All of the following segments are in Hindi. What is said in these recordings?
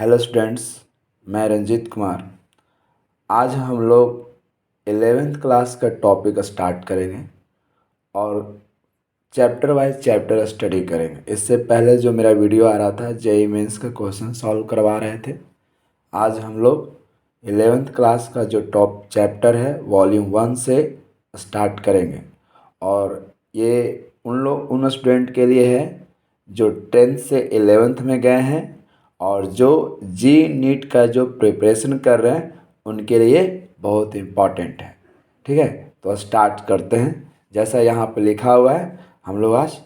हेलो स्टूडेंट्स, मैं रंजीत कुमार। आज हम लोग 11th क्लास का टॉपिक स्टार्ट करेंगे और चैप्टर वाइज चैप्टर स्टडी करेंगे। इससे पहले जो मेरा वीडियो आ रहा था जेईई मेंस का क्वेश्चन सॉल्व करवा रहे थे। आज हम लोग 11th क्लास का जो टॉप चैप्टर है वॉल्यूम 1 से स्टार्ट करेंगे। और ये उन स्टूडेंट के लिए है जो 10th से 11th में गए हैं और जो जी नीट का जो प्रिपरेशन कर रहे हैं उनके लिए बहुत इम्पॉर्टेंट है। ठीक है, तो स्टार्ट करते हैं। जैसा यहाँ पे लिखा हुआ है हम लोग आज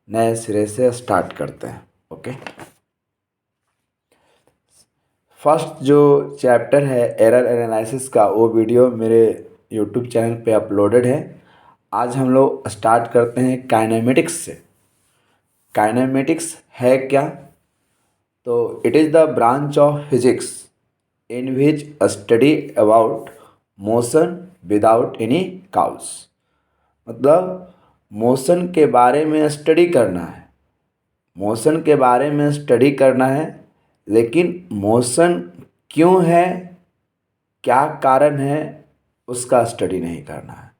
नए सिरे से स्टार्ट करते हैं। ओके, फर्स्ट जो चैप्टर है एरर एनालिसिस का, वो वीडियो मेरे यूट्यूब चैनल पे अपलोडेड है। आज हम लोग स्टार्ट करते हैं काइनेमेटिक्स से। काइनेमेटिक्स है क्या? तो it is the branch of physics in which study about motion without any cause. मतलब मोशन के बारे में स्टडी करना है, मोशन के बारे में स्टडी करना है, लेकिन मोशन क्यों है, क्या कारण है, उसका स्टडी नहीं करना है।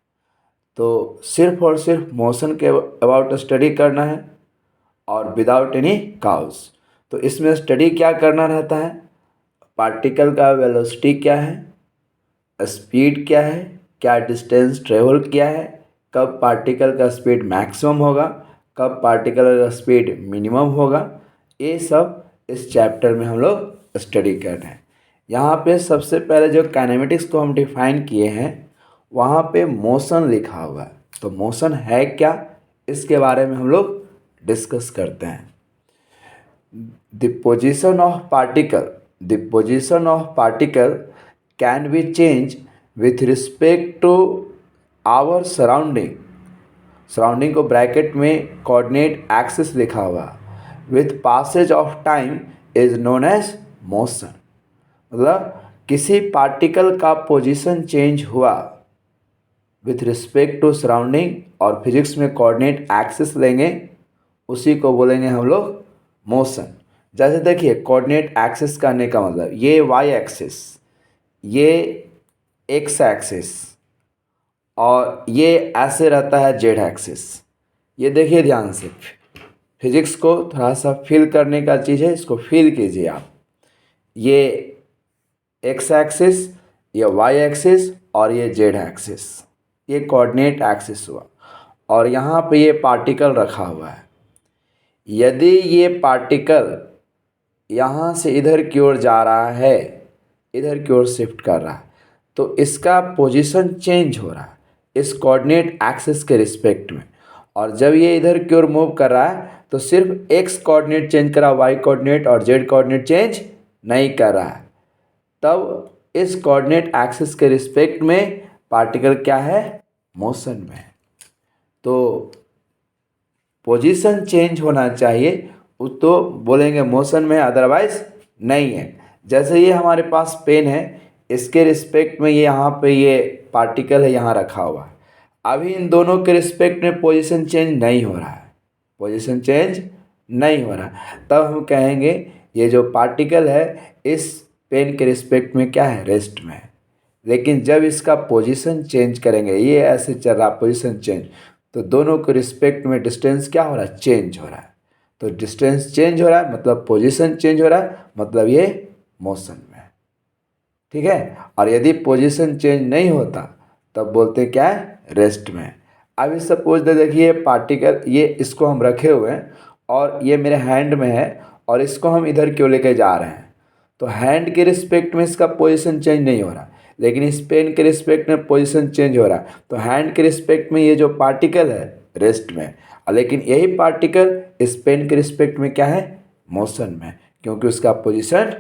तो सिर्फ और सिर्फ मोशन के अबाउट स्टडी करना है और विदाउट एनी काउज। तो इसमें स्टडी क्या करना रहता है? पार्टिकल का वेलोसिटी क्या है, स्पीड क्या है, क्या डिस्टेंस ट्रेवल किया है, कब पार्टिकल का स्पीड मैक्सिमम होगा, कब पार्टिकल का स्पीड मिनिमम होगा, ये सब इस चैप्टर में हम लोग स्टडी कर रहे हैं। यहाँ पे सबसे पहले जो काइनेमेटिक्स को हम डिफाइन किए हैं वहाँ पे मोशन लिखा हुआ है। तो मोशन है क्या, इसके बारे में हम लोग डिस्कस करते हैं। The position of particle can be changed with respect to our surrounding को ब्रैकेट में कोऑर्डिनेट एक्सिस लिखा हुआ, with passage of time is known as motion। मतलब किसी पार्टिकल का पोजीशन चेंज हुआ विथ रिस्पेक्ट टू सराउंडिंग, और फिजिक्स में कोऑर्डिनेट एक्सिस लेंगे, उसी को बोलेंगे हम लोग मोशन। जैसे देखिए, कोऑर्डिनेट एक्सिस करने का मतलब ये वाई एक्सिस, ये एक्स एक्सिस, और ये ऐसे रहता है जेड एक्सिस। ये देखिए ध्यान से, फिजिक्स को थोड़ा सा फील करने का चीज़ है, इसको फील कीजिए आप। ये एक्स एक्सिस, ये वाई एक्सिस और ये जेड एक्सिस, ये कोऑर्डिनेट एक्सिस हुआ। और यहाँ पे ये पार्टिकल रखा हुआ है। यदि ये पार्टिकल यहाँ से इधर की ओर जा रहा है, इधर की ओर शिफ्ट कर रहा है, तो इसका पोजीशन चेंज हो रहा है इस कोऑर्डिनेट एक्सिस के रिस्पेक्ट में। और जब ये इधर की ओर मूव कर रहा है तो सिर्फ एक्स कोऑर्डिनेट चेंज कर रहा है, वाई कोऑर्डिनेट और जेड कोऑर्डिनेट चेंज नहीं कर रहा है। तब इस कोऑर्डिनेट एक्सिस के रिस्पेक्ट में पार्टिकल क्या है? मोशन में। तो पोजीशन चेंज होना चाहिए तो बोलेंगे मोशन में, अदरवाइज नहीं है। जैसे ये हमारे पास पेन है, इसके रिस्पेक्ट में ये यहाँ पे ये पार्टिकल है यहाँ रखा हुआ है। अभी इन दोनों के रिस्पेक्ट में पोजीशन चेंज नहीं हो रहा है, पोजीशन चेंज नहीं हो रहा है। तब हम कहेंगे ये जो पार्टिकल है इस पेन के रिस्पेक्ट में क्या है? रेस्ट में है। लेकिन जब इसका पोजीशन चेंज करेंगे, ये ऐसे चल रहा पोजीशन चेंज, तो दोनों के रिस्पेक्ट में डिस्टेंस क्या हो रहा है? चेंज हो रहा है। तो डिस्टेंस चेंज हो रहा है मतलब पोजीशन चेंज हो रहा है, मतलब ये मोशन में है। ठीक है, और यदि पोजीशन चेंज नहीं होता तब बोलते क्या है? रेस्ट में। अभी सपोज देखिए पार्टिकल, ये इसको हम रखे हुए हैं और ये मेरे हैंड में है और इसको हम इधर क्यों लेके जा रहे हैं, तो हैंड के रिस्पेक्ट में इसका पोजीशन चेंज नहीं हो रहा, लेकिन इस पेन के रिस्पेक्ट में पोजीशन चेंज हो रहा है। तो हैंड के रिस्पेक्ट में ये जो पार्टिकल है रेस्ट में, लेकिन यही पार्टिकल इस पेन के रिस्पेक्ट में क्या है? मोशन में, क्योंकि उसका पोजीशन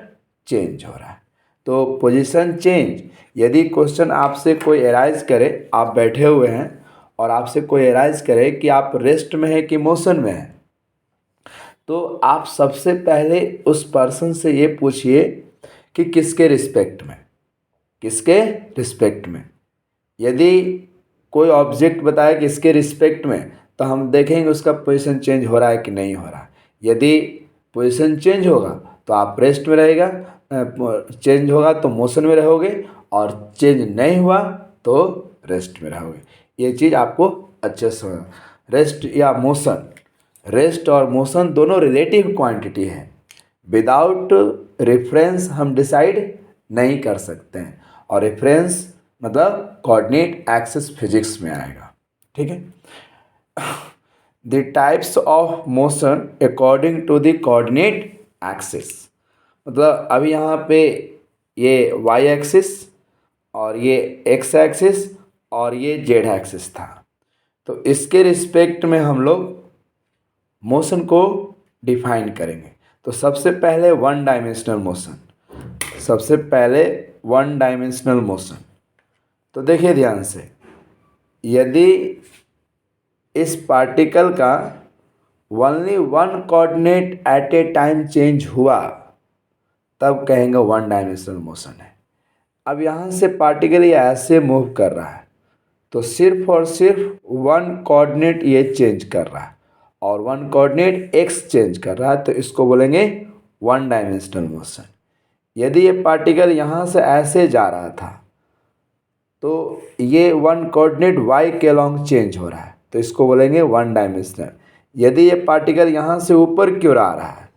चेंज हो रहा है। तो पोजीशन चेंज, यदि क्वेश्चन आपसे कोई एराइज करे, आप बैठे हुए हैं और आपसे कोई एराइज करे कि आप रेस्ट में हैं कि मोशन में हैं, तो आप सबसे पहले उस पर्सन से ये पूछिए कि किसके रिस्पेक्ट में, किसके रिस्पेक्ट में। यदि कोई ऑब्जेक्ट बताए कि इसके रिस्पेक्ट में, तो हम देखेंगे उसका पोजीशन चेंज हो रहा है कि नहीं हो रहा है। यदि पोजीशन चेंज होगा तो आप रेस्ट में रहेगा, चेंज होगा तो मोशन में रहोगे, और चेंज नहीं हुआ तो रेस्ट में रहोगे। ये चीज़ आपको अच्छे से समझ। रेस्ट या मोशन, रेस्ट और मोशन दोनों रिलेटिव क्वांटिटी है। विदाउट रेफरेंस हम डिसाइड नहीं कर सकते हैं, और रेफरेंस मतलब कोऑर्डिनेट एक्सिस फिजिक्स में आएगा। ठीक है। The types of motion according to the coordinate axis, मतलब अभी यहाँ पे ये वाई एक्सिस और ये एक्स एक्सिस और ये जेड एक्सिस था, तो इसके रिस्पेक्ट में हम लोग मोशन को डिफाइन करेंगे। तो सबसे पहले वन डायमेंशनल मोशन, सबसे पहले वन डायमेंशनल मोशन। तो देखिए ध्यान से, यदि इस पार्टिकल का only one coordinate at a time change हुआ, तब कहेंगे वन डायमेंशनल मोशन है। अब यहाँ से पार्टिकल ये ऐसे मूव कर रहा है, तो सिर्फ और सिर्फ वन कोऑर्डिनेट ये चेंज कर रहा है, और वन कोऑर्डिनेट एक्स चेंज कर रहा है, तो इसको बोलेंगे वन डायमेंशनल मोशन। यदि ये पार्टिकल यहाँ से ऐसे जा रहा था, तो ये वन कोऑर्डिनेट वाई के अलॉन्ग चेंज हो रहा है, तो इसको बोलेंगे वन डायमेंशनल। यदि ये पार्टिकल यहाँ से ऊपर की ओर आ रहा है,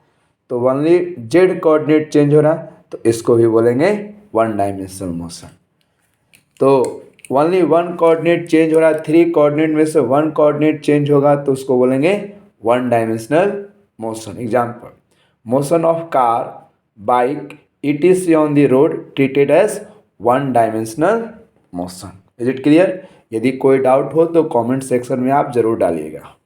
तो ओनली जेड कोऑर्डिनेट चेंज हो रहा है, तो इसको भी बोलेंगे वन डायमेंशनल मोशन। तो ओनली वन कोऑर्डिनेट चेंज हो रहा है, थ्री कोऑर्डिनेट में से वन कोऑर्डिनेट चेंज होगा, तो उसको बोलेंगे one dimensional motion. Example, motion of car, bike, etc on the road treated as one dimensional motion. Is it clear? यदि कोई डाउट हो तो कमेंट सेक्शन में आप ज़रूर डालिएगा।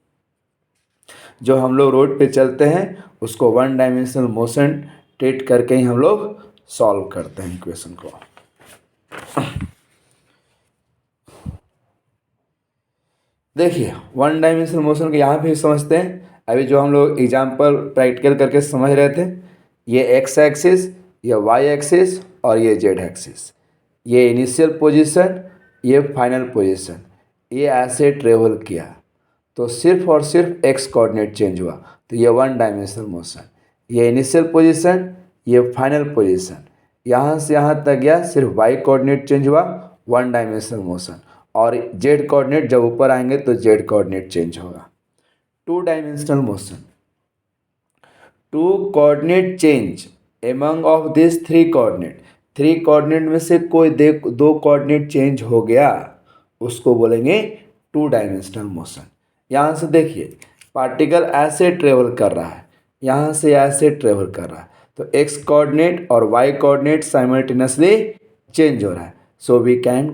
जो हम लोग रोड पे चलते हैं उसको वन डायमेंशनल मोशन ट्रीट करके ही हम लोग सॉल्व करते हैं इक्वेशन को। देखिए वन डायमेंशनल मोशन को यहाँ पे समझते हैं। अभी जो हम लोग एग्जाम्पल प्रैक्टिकल करके समझ रहे थे, ये एक्स एक्सिस, ये वाई एक्सिस और ये जेड एक्सिस, ये इनिशियल पोजीशन, ये फाइनल पोजीशन, ये ऐसे ट्रेवल किया, तो सिर्फ और सिर्फ एक्स कोऑर्डिनेट चेंज हुआ, तो ये वन डायमेंशनल मोशन। ये इनिशियल पोजीशन, ये फाइनल पोजीशन, यहाँ से यहाँ तक गया, सिर्फ वाई कोऑर्डिनेट चेंज हुआ, वन डायमेंशनल मोशन। और जेड कोऑर्डिनेट जब ऊपर आएंगे तो जेड कोऑर्डिनेट चेंज होगा। Two dimensional motion, two coordinate change among of this three coordinate, three coordinate में से कोई दो कोऑर्डिनेट चेंज हो गया, उसको बोलेंगे टू डायमेंशनल मोशन। यहाँ से देखिए पार्टिकल ऐसे ट्रेवल कर रहा है, यहाँ से ऐसे ट्रेवल कर रहा है, तो एक्स कोऑर्डिनेट और वाई कोऑर्डिनेट साइमल्टेनियसली चेंज हो रहा है, so we can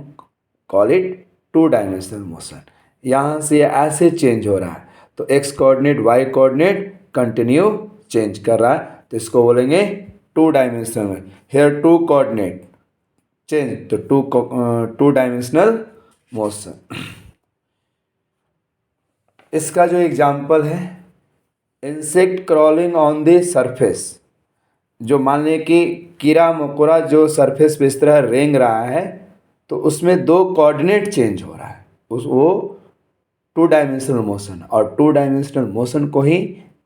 call it two dimensional motion. यहाँ से ऐसे चेंज हो रहा है, तो X coordinate Y coordinate continue change कर रहा है, तो इसको बोलेंगे टू डायमेंशनल में। हेयर टू कोऑर्डिनेट चेंज, तो टू डायमेंशनल मोशन। इसका जो एग्जाम्पल है, insect crawling on the surface, जो मान लें कि कीड़ा मकोड़ा जो सरफेस पे इस तरह रेंग रहा है, तो उसमें दो कोऑर्डिनेट चेंज हो रहा है, वो टू डायमेंशनल मोशन। और टू डायमेंशनल मोशन को ही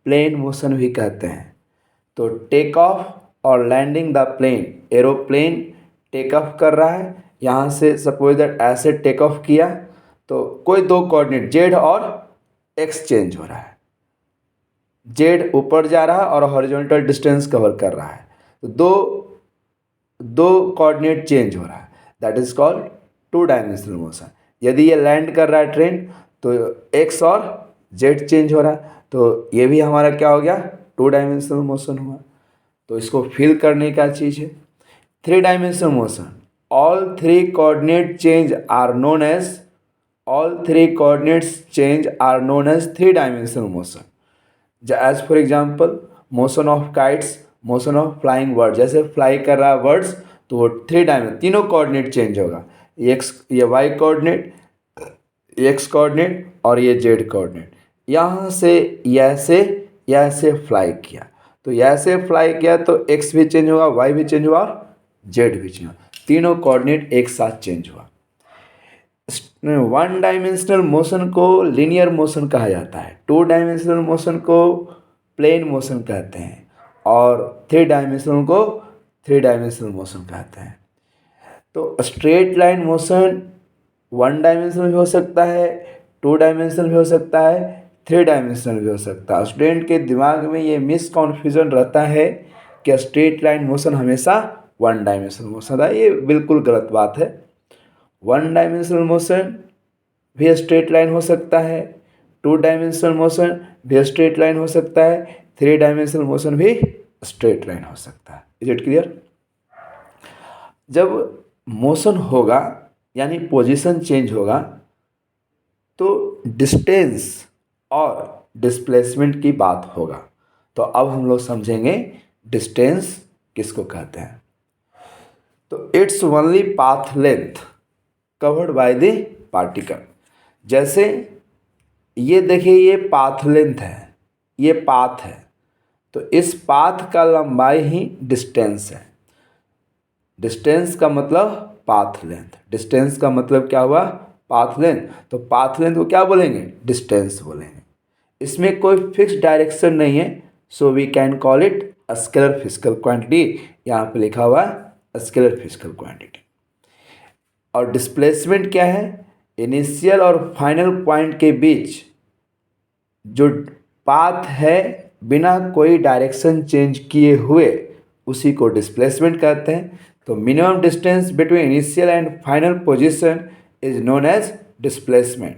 प्लेन मोशन भी कहते हैं। तो टेक ऑफ और landing the plane, aeroplane take off कर रहा है, यहाँ से सपोज दैट ऐसे टेक ऑफ किया, तो कोई दो कोऑर्डिनेट जेड और एक्स चेंज हो रहा है, जेड ऊपर जा रहा है और हॉरिजॉन्टल डिस्टेंस कवर कर रहा है, तो दो कोऑर्डिनेट चेंज हो रहा है, that is called to dimensional motion. यदि ये लैंड कर रहा है ट्रेन, तो एक्स और जेड चेंज हो रहा है, तो ये भी हमारा क्या हो गया, टू डायमेंशनल मोशन हुआ। तो इसको फिल करने का चीज़ है three dimensional motion. All three coordinate change are known as, all three coordinates change are known as three dimensional motion. As for example, motion of kites, motion of flying birds, जैसे फ्लाई कर रहा है बर्ड्स, तो वो थ्री डायमेंशन, तीनों कोऑर्डिनेट चेंज होगा, ये वाई कोऑर्डिनेट, एक्स कोऑर्डिनेट और ये जेड कोऑर्डिनेट। यहाँ से ऐसे फ्लाई किया, तो ऐसे फ्लाई किया तो एक्स भी चेंज होगा, वाई भी चेंज हुआ और जेड भी चेंज हुआ, तीनों कोऑर्डिनेट एक साथ चेंज हुआ। वन डायमेंशनल मोशन को लीनियर मोशन कहा जाता है, टू डायमेंशनल मोशन को प्लेन मोशन कहते हैं, और थ्री डायमेंशनल को थ्री डायमेंशनल मोशन कहते हैं। तो straight line motion one dimensional भी हो सकता है, टू डायमेंशनल भी हो सकता है, थ्री डायमेंशनल भी हो सकता है। स्टूडेंट के दिमाग में ये मिसकॉन्फ्यूजन रहता है कि स्ट्रेट लाइन मोशन हमेशा वन डायमेंशनल मोशन है। ये बिल्कुल गलत बात है। वन डायमेंशनल मोशन भी स्ट्रेट लाइन हो सकता है, टू डायमेंशनल मोशन भी स्ट्रेट लाइन हो सकता है, थ्री डायमेंशनल मोशन भी स्ट्रेट लाइन हो सकता है। Is it clear? जब मोशन होगा यानी पोजीशन चेंज होगा तो डिस्टेंस और डिस्प्लेसमेंट की बात होगा। तो अब हम लोग समझेंगे डिस्टेंस किसको कहते हैं। तो it's only path length covered by the particle. जैसे ये देखिए, ये पाथ लेंथ है, ये पाथ है, तो इस पाथ का लंबाई ही डिस्टेंस है। डिस्टेंस का मतलब पाथ लेंथ, डिस्टेंस का मतलब क्या हुआ? Path length. तो पाथ लेंथ को क्या बोलेंगे? डिस्टेंस बोलेंगे। इसमें कोई फिक्स डायरेक्शन नहीं है, so we can call it scalar physical quantity. यहाँ पे लिखा हुआ है स्केलर फिजिकल क्वांटिटी। और डिस्प्लेसमेंट क्या है? इनिशियल और फाइनल पॉइंट के बीच जो पाथ है बिना कोई डायरेक्शन चेंज किए हुए, उसी को डिस्प्लेसमेंट कहते हैं। तो minimum distance between initial and final position is known as displacement.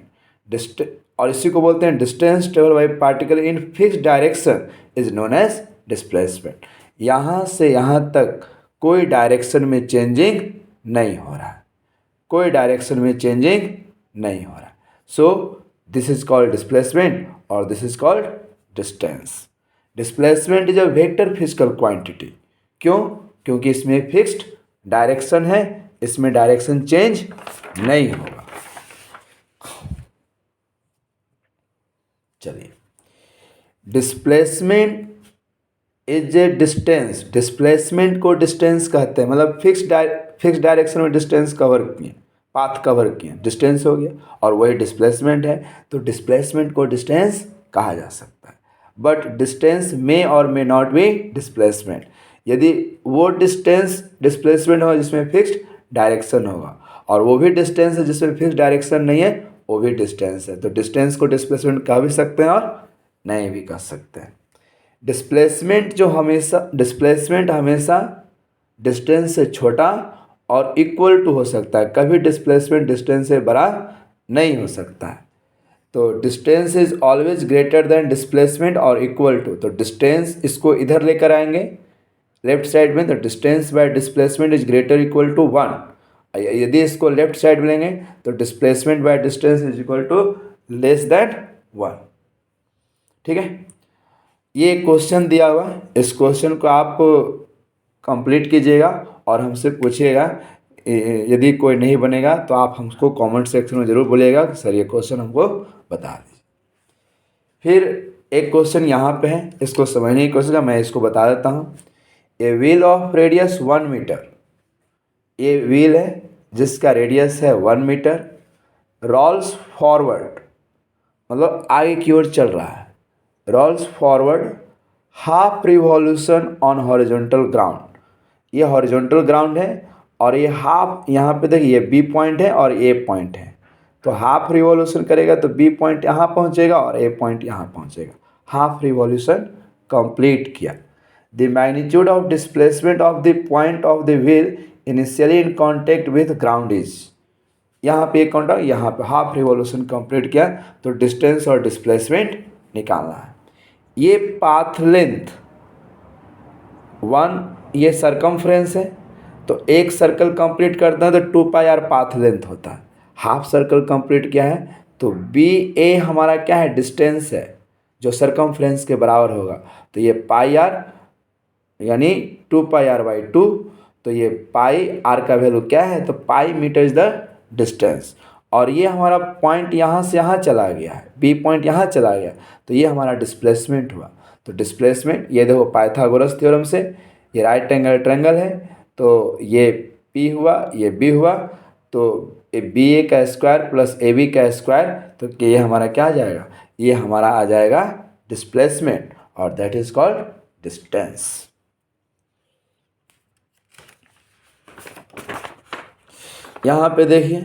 और इसी को बोलते हैं distance travel by particle in fix direction is known as displacement. यहाँ से यहाँ तक कोई डायरेक्शन में चेंजिंग नहीं हो रहा है, कोई डायरेक्शन में चेंजिंग नहीं हो रहा है। So this is called displacement और this is called distance. Displacement is a vector physical quantity. क्यों? क्योंकि इसमें फिक्स्ड डायरेक्शन है, इसमें डायरेक्शन चेंज नहीं होगा। चलिए, displacement is a distance. Displacement को डिस्टेंस कहते हैं, मतलब फिक्स डायरेक्शन में डिस्टेंस कवर किए, पाथ कवर किए, डिस्टेंस हो गया। और वही डिस्प्लेसमेंट है, तो डिस्प्लेसमेंट को डिस्टेंस कहा जा सकता है। बट डिस्टेंस मे और मे नॉट बी डिस्प्लेसमेंट। यदि वो डिस्टेंस डिस्प्लेसमेंट होगा जिसमें फिक्स्ड डायरेक्शन होगा, और वो भी डिस्टेंस है जिसमें फिक्स्ड डायरेक्शन नहीं है, वो भी डिस्टेंस है। तो डिस्टेंस को डिस्प्लेसमेंट कह भी सकते हैं और नहीं भी कह सकते हैं। डिस्प्लेसमेंट हमेशा डिस्टेंस से छोटा और इक्वल टू हो सकता है, कभी डिस्प्लेसमेंट डिस्टेंस से बड़ा नहीं हो सकता है। तो distance is always greater than displacement और इक्वल टू। तो डिस्टेंस, इसको इधर लेकर आएंगे लेफ्ट साइड में, तो distance by displacement is greater equal to one. यदि इसको लेफ्ट साइड में लेंगे तो displacement by distance is equal to less than one. ठीक है, ये क्वेश्चन दिया हुआ, इस क्वेश्चन को आप कंप्लीट कीजिएगा और हमसे पूछिएगा। यदि कोई नहीं बनेगा तो आप हमको कमेंट सेक्शन में ज़रूर बोलिएगा कि सर ये क्वेश्चन हमको बता दीजिए। फिर एक क्वेश्चन यहाँ पे है, इसको समझने की कोशिश का, मैं इसको बता देता हूँ। A wheel of radius 1 metre, ये व्हील है जिसका रेडियस है 1 मीटर, रोल्स फॉरवर्ड, मतलब आगे की ओर चल रहा है, rolls forward half revolution on horizontal ground. ये हॉरिजॉन्टल ग्राउंड है और ये हाफ, यहाँ पे देखिए ये बी पॉइंट है और ए पॉइंट है। तो हाफ रिवॉल्यूशन करेगा तो बी पॉइंट यहाँ पहुँचेगा और ए पॉइंट यहाँ पहुँचेगा। हाफ रिवॉल्यूशन कंप्लीट किया। The magnitude of displacement of the point of the wheel initially in contact with ground is, यहाँ पे एक काउंटर, यहाँ पे हाफ रिवॉल्यूशन कंप्लीट किया, तो डिस्टेंस और डिस्प्लेसमेंट निकालना है। ये पाथ लेंथ 1, ये सरकमफ्रेंस है, तो एक सर्कल कंप्लीट करता है तो 2 पाई आर पाथ लेंथ होता है। हाफ सर्कल कंप्लीट किया है तो बी ए हमारा क्या है? डिस्टेंस है जो सरकमफ्रेंस के बराबर होगा। तो ये पाई आर यानी 2 पाई आर बाई 2, तो ये पाई आर का वैल्यू क्या है? तो pi metre is the distance. और ये हमारा पॉइंट यहाँ से यहाँ चला गया है, बी पॉइंट यहाँ चला गया, तो ये हमारा डिस्प्लेसमेंट हुआ। तो डिस्प्लेसमेंट, ये देखो पाइथागोरस थ्योरम से, ये राइट एंगल ट्रायंगल है, तो ये पी हुआ, ये बी हुआ, तो बी ए का स्क्वायर प्लस ए बी का स्क्वायर, तो ये हमारा क्या आ जाएगा? ये हमारा आ जाएगा डिस्प्लेसमेंट, और दैट इज कॉल्ड डिस्टेंस। यहाँ पे देखिए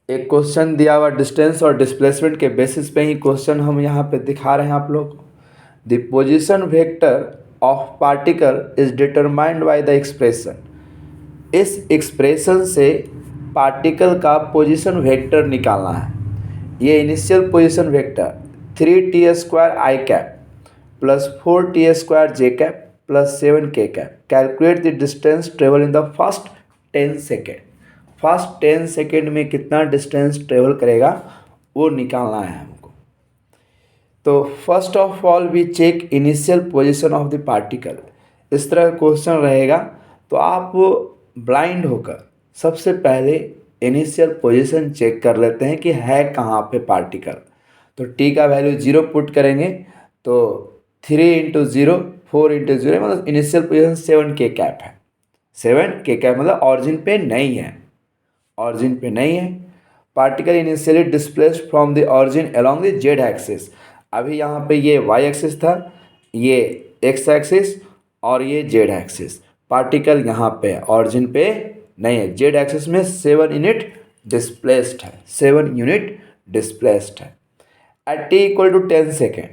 एक क्वेश्चन दिया हुआ डिस्टेंस और डिस्प्लेसमेंट के बेसिस पे ही क्वेश्चन हम यहाँ पे दिखा रहे हैं आप लोग को। The position vector of particle is determined by the expression. इस एक्सप्रेशन से पार्टिकल का पोजीशन वेक्टर निकालना है। ये initial position vector 3t² i cap plus 4t² j cap plus 7k cap. Calculate the distance travel in the first 10 second. First 10 second में कितना डिस्टेंस ट्रेवल करेगा वो निकालना है हमको। तो first of all we check initial position of the particle. इस तरह क्वेश्चन रहेगा तो आप ब्लाइंड होकर सबसे पहले इनिशियल पोजीशन चेक कर लेते हैं कि है कहाँ पे पार्टिकल। तो t का वैल्यू 0 पुट करेंगे तो 3 × 0 4 × 0 मतलब इनिशियल पोजीशन 7k कैप है। 7k कैप मतलब ऑरिजिन पे नहीं है, ऑरिजिन पे नहीं है। Particle initially displaced from the origin along the Z axis. अभी यहाँ पे ये y एक्सिस था, ये x एक्सिस और ये z एक्सिस। पार्टिकल यहाँ पे ऑरिजिन पे नहीं है, जेड एक्सिस में 7 यूनिट डिस्प्लेस्ड है, 7 यूनिट डिस्प्लेस्ड है। At t = 10 second,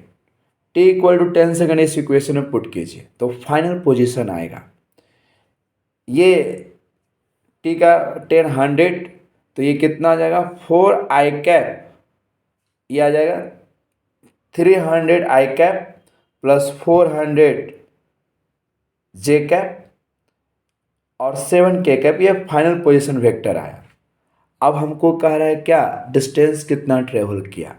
t = 10 second इस इक्वेशन में पुट कीजिए तो फाइनल पोजीशन आएगा। ये t का 10 100 तो ये कितना आ जाएगा 4i कैप, ये आ जाएगा 300i cap plus 400 j cap और 7k कैप। ये फाइनल पोजीशन वेक्टर आया। अब हमको कह रहा है क्या डिस्टेंस कितना ट्रेवल किया।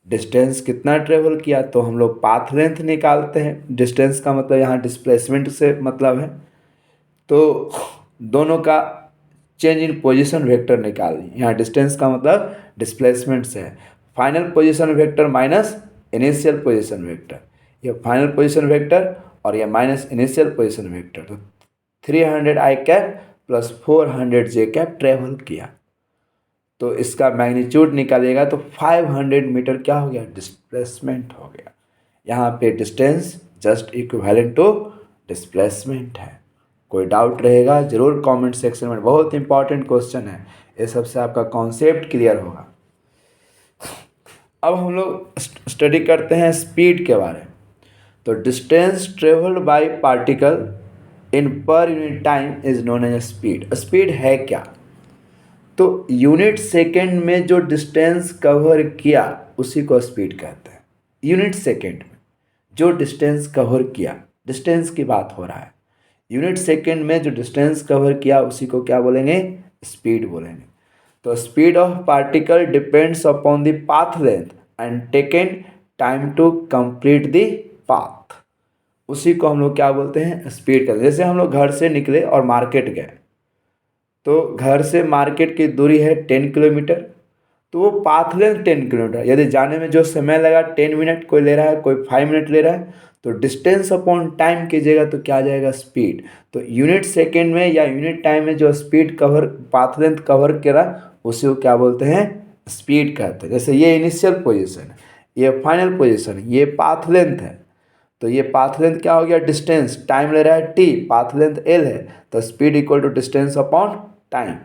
डिस्टेंस कितना ट्रेवल किया तो हम लोग पाथ लेंथ निकालते हैं। डिस्टेंस का मतलब यहाँ डिस्प्लेसमेंट से मतलब है, तो दोनों का चेंज इन पोजीशन वेक्टर निकाल ली। यहाँ डिस्टेंस का मतलब डिस्प्लेसमेंट से है। Final position vector minus initial position vector, ये फाइनल पोजीशन वेक्टर और ये माइनस इनिशियल पोजीशन वेक्टर। तो 300i cap plus 400 j cap travel किया तो इसका मैग्नीट्यूड निकालेगा तो 500 मीटर क्या हो गया डिस्प्लेसमेंट हो गया। यहाँ पे distance just equivalent to displacement है। कोई डाउट रहेगा ज़रूर कमेंट सेक्शन में, बहुत इंपॉर्टेंट क्वेश्चन है, ये सबसे आपका कॉन्सेप्ट क्लियर होगा। अब हम लोग स्टडी करते हैं स्पीड के बारे में। तो distance travelled by particle in per unit time is known as speed. Speed है क्या तो यूनिट सेकेंड में जो डिस्टेंस कवर किया उसी को स्पीड कहते हैं। यूनिट सेकेंड में जो डिस्टेंस कवर किया, डिस्टेंस की बात हो रहा है, यूनिट सेकेंड में जो डिस्टेंस कवर किया उसी को क्या बोलेंगे स्पीड बोलेंगे। तो speed of particle depends upon the path length and taken time to complete the path. उसी को हम लोग क्या बोलते हैं स्पीड कहते हैं। जैसे हम लोग घर से निकले और मार्केट गए तो घर से मार्केट की दूरी है 10 किलोमीटर, तो वो पाथ लेंथ 10 किलोमीटर। यदि जाने में जो समय लगा 10 मिनट, कोई ले रहा है कोई 5 मिनट ले रहा है, तो डिस्टेंस अपॉन टाइम कीजिएगा तो क्या आ जाएगा स्पीड। तो यूनिट सेकेंड में या यूनिट टाइम में जो speed cover path length cover करा उसी को क्या बोलते हैं स्पीड कहते हैं। जैसे ये इनिशियल पोजीशन है, ये फाइनल पोजीशन है, ये पाथ लेंथ है, तो ये पाथ लेंथ क्या हो गया डिस्टेंस, टाइम ले रहा है t, पाथ लेंथ l है, तो speed equal to distance upon time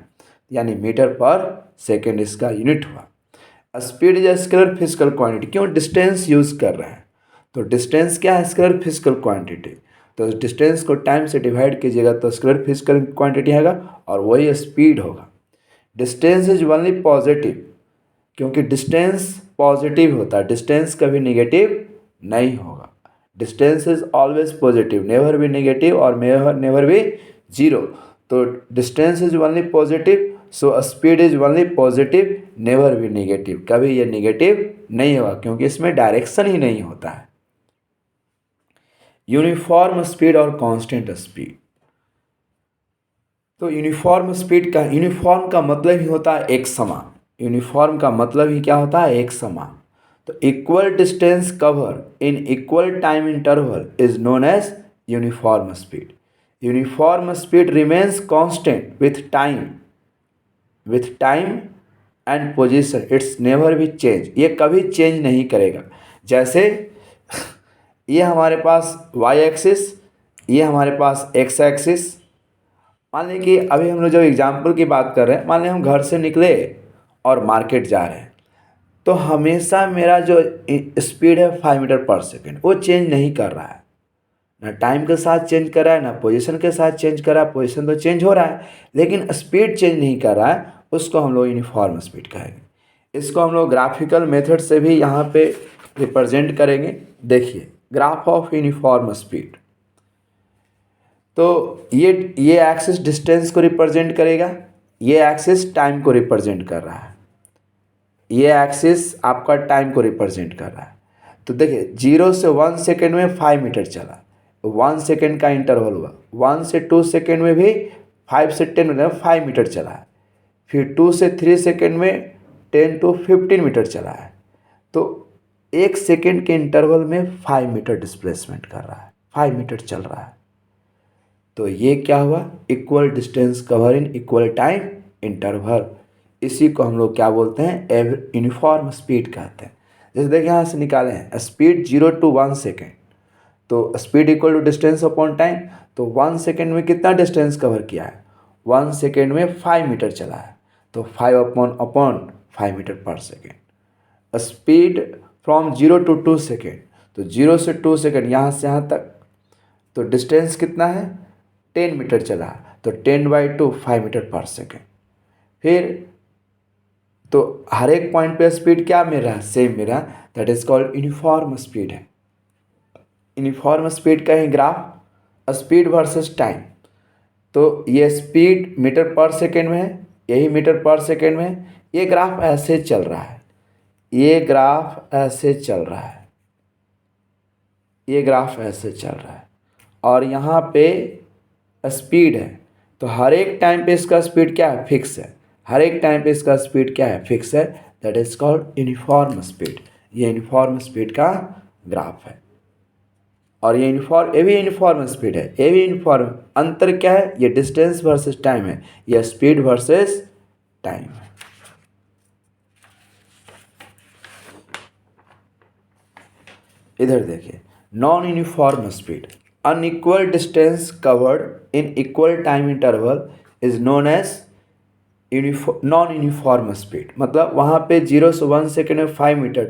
यानी मीटर पर सेकेंड इसका यूनिट हुआ। Speed is scalar physical quantity. क्यों डिस्टेंस यूज़ कर रहे हैं तो डिस्टेंस क्या है स्केलर फिजिकल क्वांटिटी। तो डिस्टेंस को टाइम से डिवाइड कीजिएगा तो स्केलर फिजिकल क्वांटिटी आएगा और वही स्पीड होगा। डिस्टेंस इज ओनली पॉजिटिव, क्योंकि डिस्टेंस पॉजिटिव होता है, डिस्टेंस कभी नेगेटिव नहीं होगा। Distance is always positive, never be negative और नेवर बी जीरो। तो distance is only positive, so speed is only positive, never be negative. कभी ये नेगेटिव नहीं होगा क्योंकि इसमें डायरेक्शन ही नहीं होता है। यूनिफॉर्म स्पीड और कांस्टेंट स्पीड। तो यूनिफॉर्म स्पीड का, यूनिफॉर्म का मतलब ही होता है एक समान। यूनिफॉर्म का मतलब ही क्या होता है एक समान। तो equal distance cover in equal time interval is known as uniform speed. Uniform speed remains constant with time and position, it's never be change. ये कभी चेंज नहीं करेगा। जैसे ये हमारे पास y एक्सिस, ये हमारे पास x एक्सिस मान लें कि अभी हम लोग जब एग्जाम्पल की बात कर रहे हैं, मान लें हम घर से निकले और मार्केट जा रहे हैं, तो हमेशा मेरा जो स्पीड है 5 मीटर पर सेकेंड, वो चेंज नहीं कर रहा है, ना टाइम के साथ चेंज कर रहा है, ना पोजीशन के साथ चेंज कर रहा है। पोजीशन तो चेंज हो रहा है लेकिन स्पीड चेंज नहीं कर रहा है, उसको हम लोग यूनिफॉर्म स्पीड कहेंगे। इसको हम लोग ग्राफिकल मेथड से भी यहाँ पे रिप्रेजेंट करेंगे। देखिए, ग्राफ ऑफ यूनिफॉर्म स्पीड, तो ये एक्सिस डिस्टेंस को रिप्रेजेंट करेगा, ये एक्सिस टाइम को रिप्रेजेंट कर रहा है, ये एक्सिस आपका टाइम को रिप्रेजेंट कर रहा है। तो देखिए 0 से 1 सेकेंड में 5 मीटर चला, 1 सेकेंड का इंटरवल हुआ, 1 से 2 सेकेंड में भी 5 से 10 मीटर 5 मीटर चला है, फिर 2 से 3 सेकेंड में 10 to 15 मीटर चला है। तो 1 सेकेंड के इंटरवल में 5 मीटर डिस्प्लेसमेंट कर रहा है, 5 मीटर चल रहा है। तो ये क्या हुआ, equal distance cover in equal time interval. इसी को हम लोग क्या बोलते हैं, यूनिफॉर्म स्पीड कहते हैं। जैसे देखिए यहाँ से निकाले हैं स्पीड 0 to 1 सेकेंड, तो speed equal to distance upon time. तो 1 सेकेंड में कितना डिस्टेंस कवर किया है, 1 सेकेंड में 5 मीटर चला है, तो 5 upon 5 metre per second. Speed from 0 to 2 second, तो 0 से 2 सेकेंड यहाँ से यहाँ तक, तो डिस्टेंस कितना है, 10 मीटर चला, तो 10/2 5 मीटर पर सेकेंड। फिर तो हर एक पॉइंट पे स्पीड क्या मिल रहा है, सेम मिल रहा है, that is called uniform speed है। यूनिफॉर्म स्पीड का ही ग्राफ स्पीड वर्सेस टाइम, तो ये स्पीड मीटर पर सेकेंड में है, यही मीटर पर सेकेंड में है। ये ग्राफ ऐसे चल रहा है, ये ग्राफ ऐसे चल रहा है, ये ग्राफ ऐसे चल रहा है, और यहाँ पे स्पीड है। तो हर एक टाइम पे इसका स्पीड क्या है, फिक्स है, हर एक टाइम पे इसका स्पीड क्या है, फिक्स है, that is called uniform speed. ये यूनिफॉर्म स्पीड का ग्राफ है, और ये भी यूनिफॉर्म स्पीड है, ये भी यूनिफॉर्म। अंतर क्या है, ये डिस्टेंस वर्सेस टाइम है, ये स्पीड वर्सेस टाइम है। इधर देखिए, non uniform speed, unequal distance covered in equal time interval is known as non uniform speed. मतलब वहाँ पे 0 से 1 सेकेंड में 5 मीटर,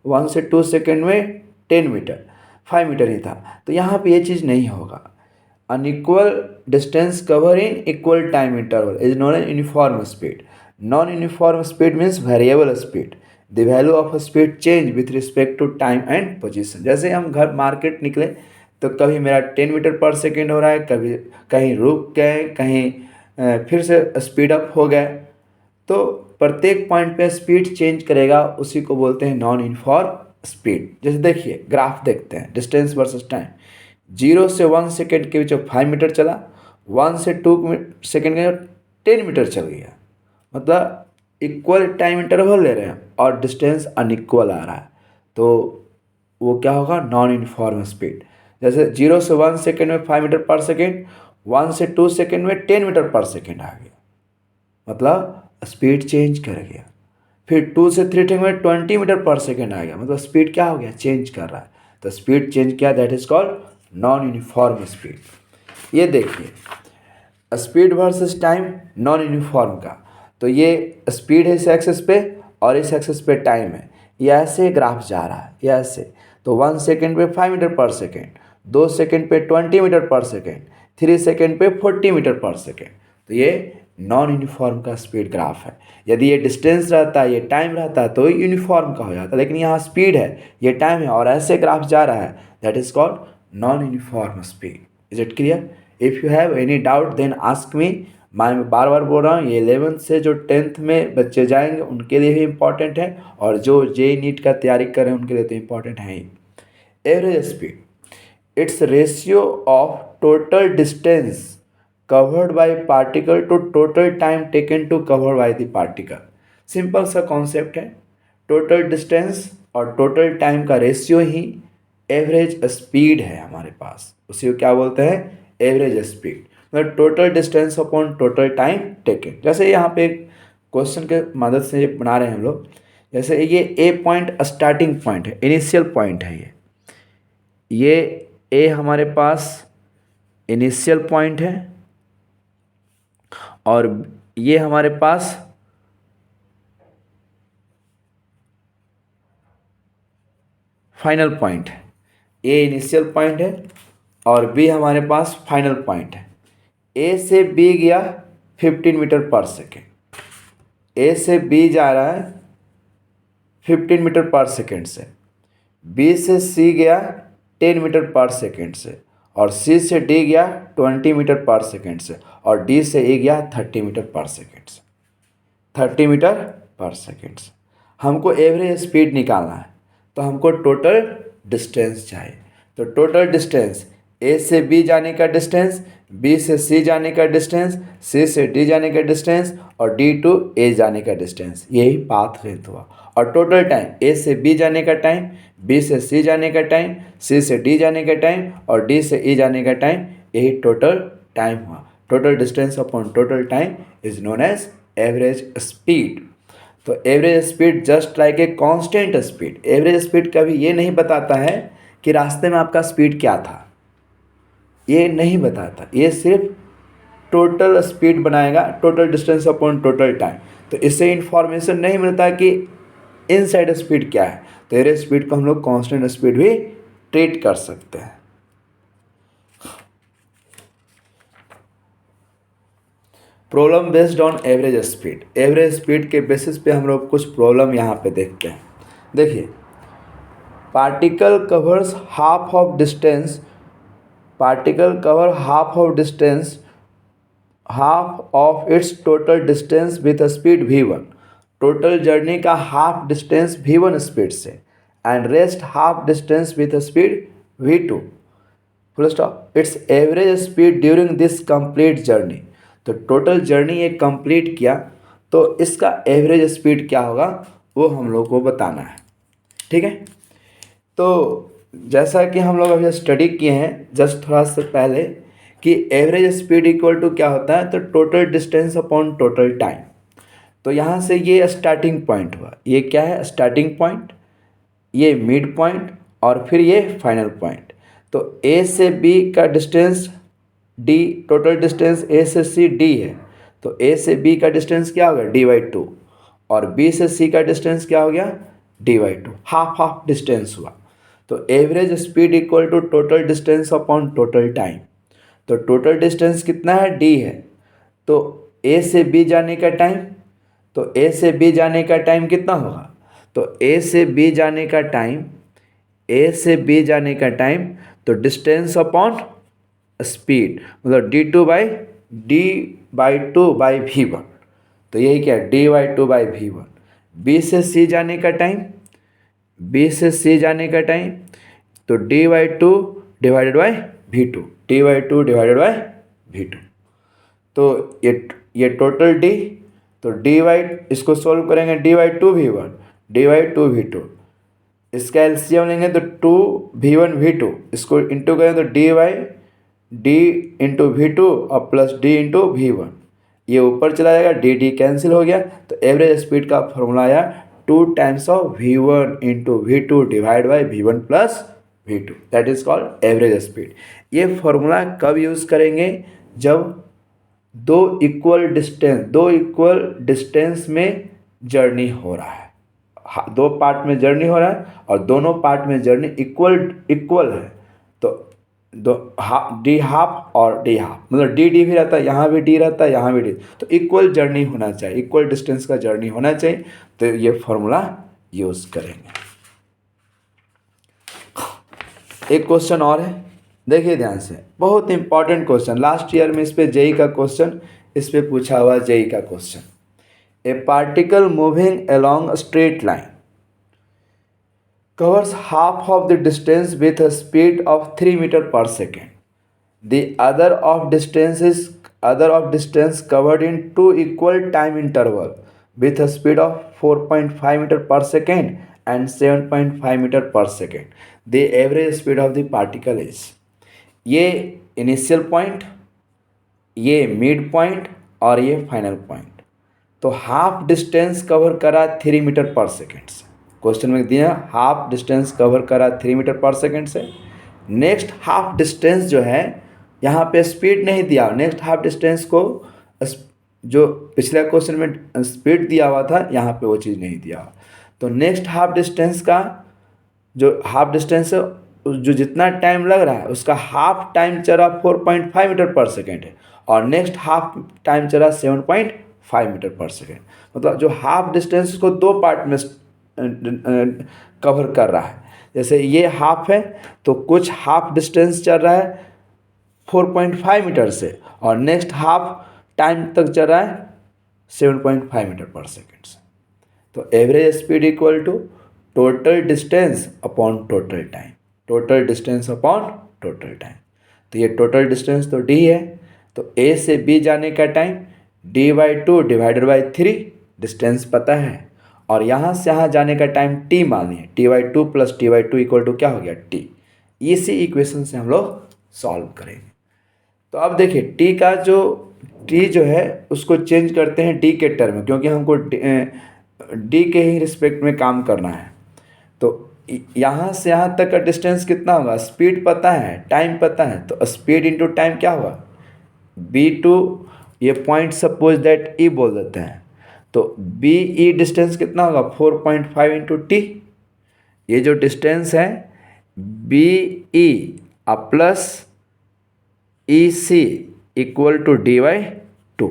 1 से 2 सेकेंड में 10 मीटर, 5 मीटर ही था, तो यहाँ पे ये चीज़ नहीं होगा। Unequal distance cover in equal time interval is known as uniform speed. Non uniform speed means variable speed, the value of speed change with respect to time and position. जैसे हम घर मार्केट निकले तो कभी मेरा 10 मीटर पर सेकेंड हो रहा है, कभी कहीं रुक गए, कहीं फिर से स्पीड अप हो गए, तो प्रत्येक पॉइंट पे स्पीड चेंज करेगा, उसी को बोलते हैं नॉन यूनिफॉर्म स्पीड। जैसे देखिए ग्राफ देखते हैं, डिस्टेंस वर्सेस टाइम, 0 से 1 सेकेंड के बीच 5 मीटर चला, 1 से 2 सेकेंड के 10 मीटर चल गया, मतलब इक्वल टाइम इंटरवल ले रहे हैं और डिस्टेंस अनइक्वल आ रहा है, तो वो क्या होगा, नॉन यूनिफॉर्म स्पीड। जैसे 0 से 1 सेकेंड में 5 मीटर पर सेकेंड, 1 से 2 सेकेंड में 10 मीटर पर सेकेंड आ गया, मतलब स्पीड चेंज कर गया। फिर 2 से 3 सेकेंड में 20 मीटर पर सेकेंड आ गया, मतलब स्पीड क्या हो गया, चेंज कर रहा है। तो स्पीड चेंज किया, that is called non uniform speed. ये देखिए speed versus time non uniform का, तो ये स्पीड है इस एक्सिस पे और इस एक्सिस पे टाइम है, ये ऐसे ग्राफ जा रहा है, ये ऐसे। तो 1 सेकेंड पे 5 मीटर पर सेकेंड, 2 सेकेंड पे 20 मीटर पर सेकेंड, 3 सेकेंड पे 40 मीटर पर सेकेंड, तो ये नॉन यूनिफॉर्म का स्पीड ग्राफ है। यदि ये डिस्टेंस रहता, ये टाइम रहता, तो यूनिफॉर्म का हो जाता, लेकिन यहाँ स्पीड है, ये टाइम है, और ऐसे ग्राफ जा रहा है, that is called non uniform speed. Is it clear? If you have any doubt then ask me. मैं बार बार बोल रहा हूँ, ये 11th से जो 10th में बच्चे जाएंगे उनके लिए भी इम्पॉर्टेंट है, और जो जेईई नीट का तैयारी कर रहे हैं उनके लिए तो इम्पॉर्टेंट है ही। Average speed, it's ratio of total distance covered by particle to total time taken to cover by the particle। Simple सा कॉन्सेप्ट है, टोटल डिस्टेंस और टोटल टाइम का रेशियो ही एवरेज स्पीड है हमारे पास, उसी को क्या बोलते हैं, एवरेज स्पीड। मतलब total distance upon total time taken. जैसे यहाँ पे क्वेश्चन के मदद से ये बना रहे हैं हम लोग, जैसे ये ए पॉइंट स्टार्टिंग पॉइंट है, इनिशियल पॉइंट है, ये ए हमारे पास इनिशियल पॉइंट है, और ये हमारे पास फाइनल पॉइंट है। ए इनिशियल पॉइंट है और बी हमारे पास फाइनल पॉइंट है। ए से बी गया 15 मीटर पर सेकेंड, ए से बी जा रहा है 15 मीटर पर सेकेंड से, बी से सी गया 10 मीटर पर सेकेंड से, और सी से डी गया 20 मीटर पर सेकेंड से, और डी से ई गया 30 मीटर पर सेकेंड से, 30 मीटर पर सेकेंड से। हमको एवरेज स्पीड निकालना है, तो हमको टोटल डिस्टेंस चाहिए। तो टोटल डिस्टेंस ए से बी जाने का डिस्टेंस, बी से सी जाने का डिस्टेंस, सी से डी जाने का डिस्टेंस, और डी टू ए जाने का डिस्टेंस, यही पाथ लेंथ हुआ। और टोटल टाइम ए से बी जाने का टाइम, बी से सी जाने का टाइम, सी से डी जाने का टाइम, और डी से ई जाने का टाइम, यही टोटल टाइम हुआ। Total distance upon total time is known as average speed. तो average speed just like a constant speed. Average speed कभी ये नहीं बताता है कि रास्ते में आपका स्पीड क्या था, ये नहीं बताता, ये सिर्फ टोटल स्पीड बनाएगा, total distance upon total time. तो इससे इंफॉर्मेशन नहीं मिलता कि इनसाइड स्पीड क्या है। तो एवरेज स्पीड को हम लोग कांस्टेंट स्पीड भी ट्रीट कर सकते हैं। Problem based on average speed. Average speed के बेसिस पे हम लोग कुछ प्रॉब्लम यहाँ पे देखते हैं। देखिए, particle covers half of distance, particle cover half of distance, half of its total distance with speed v1। Total journey का हाफ डिस्टेंस v1 स्पीड से, and rest half distance with speed v2। Full stop. It's average speed during this complete journey. तो टोटल जर्नी ये कंप्लीट किया, तो इसका एवरेज स्पीड क्या होगा वो हम लोग को बताना है। ठीक है, तो जैसा कि हम लोग अभी स्टडी किए हैं जस्ट थोड़ा सा पहले कि एवरेज स्पीड इक्वल टू क्या होता है, तो total distance upon total time. तो यहाँ से ये स्टार्टिंग पॉइंट हुआ, ये क्या है स्टार्टिंग पॉइंट, ये मिड पॉइंट, और फिर ये फाइनल पॉइंट। तो ए से बी का डिस्टेंस डी, टोटल डिस्टेंस ए से सी डी है, तो ए से बी का डिस्टेंस क्या होगा d/2, और बी से सी का डिस्टेंस क्या हो गया d/2, हाफ हाफ डिस्टेंस हुआ। तो average speed equal to total distance upon total time. तो टोटल डिस्टेंस कितना है d है, तो ए से बी जाने का टाइम, तो ए से बी जाने का टाइम कितना होगा, तो ए से बी जाने का टाइम, ए से बी जाने का टाइम, तो डिस्टेंस अपॉन स्पीड, मतलब d/2/v1। तो यही क्या है d/2/v1। बी से सी जाने का टाइम, बी से सी जाने का टाइम, तो d/2/v2, d/2/v2। तो ये टोटल d, तो इसको सोल्व करेंगे d/2v1, d/2v2, इसका एलसीएम लेंगे तो 2v1v2, इसको इंटू करें तो d इंटू v2 और प्लस d इंटू v1, ये ऊपर चला जाएगा, d कैंसिल हो गया। तो एवरेज स्पीड का फॉर्मूला आया 2 times of v1 into v2 divide by v1 plus v2, that is called average speed. ये फॉर्मूला कब यूज़ करेंगे, जब दो इक्वल डिस्टेंस में जर्नी हो रहा है, दो पार्ट में जर्नी हो रहा है और दोनों पार्ट में जर्नी इक्वल है, तो डी हाफ और डी हाफ, मतलब डी भी रहता है, यहाँ भी डी रहता है, यहाँ भी डी, तो इक्वल जर्नी होना चाहिए, इक्वल डिस्टेंस का जर्नी होना चाहिए। तो ये फॉर्मूला यूज़ करेंगे। एक क्वेश्चन और है, देखिए ध्यान से, बहुत इंपॉर्टेंट क्वेश्चन, लास्ट ईयर में इस पे जेई का क्वेश्चन, इस पे पूछा हुआ जेई का question. A particle moving along a straight line covers half of the distance with a speed of 3 meter per second. The other of distance covered in two equal time interval with a speed of 4.5 meter per second and 7.5 meter per second. The average speed of the particle is, ये इनिशियल पॉइंट, ये मिड पॉइंट और ये फाइनल पॉइंट। तो हाफ डिस्टेंस कवर करा 3 मीटर पर सेकेंड से, क्वेश्चन में दिया हाफ डिस्टेंस कवर करा 3 मीटर पर सेकेंड से। नेक्स्ट हाफ डिस्टेंस जो है, यहाँ पे स्पीड नहीं दिया, नेक्स्ट हाफ डिस्टेंस को जो पिछले क्वेश्चन में स्पीड दिया हुआ था यहाँ पे वो चीज़ नहीं दिया हुआ। तो नेक्स्ट हाफ डिस्टेंस का जो हाफ डिस्टेंस है, जो जितना टाइम लग रहा है उसका हाफ टाइम चला 4.5 मीटर पर सेकेंड है, और नेक्स्ट हाफ टाइम चला 7.5 मीटर पर सेकेंड। मतलब जो हाफ डिस्टेंस को दो पार्ट में कवर कर रहा है। जैसे ये हाफ है तो कुछ हाफ डिस्टेंस चल रहा है 4.5 मीटर से, और नेक्स्ट हाफ टाइम तक चल रहा है 7.5 मीटर पर सेकेंड से। तो average speed equal to total distance upon total time, total distance upon total time. तो ये टोटल डिस्टेंस तो डी है, तो ए से बी जाने का time d/2 divided by 3 distance पता है, और यहाँ से यहाँ जाने का टाइम t मान लिया, t/2 plus t/2 equal to क्या हो गया t। इसी इक्वेशन से हम लोग सॉल्व करेंगे। तो अब देखिए t जो है उसको चेंज करते हैं d के टर्म में, क्योंकि हमको d के ही रिस्पेक्ट में काम करना है। तो यहाँ से यहाँ तक का डिस्टेंस कितना होगा, स्पीड पता है, टाइम पता है, तो स्पीड इंटू टाइम क्या होगा b2। ये पॉइंट सपोज दैट e बोल देते हैं, तो BE डिस्टेंस कितना होगा 4.5 इंटू टी। ये जो डिस्टेंस है BE plus EC equal to d/2।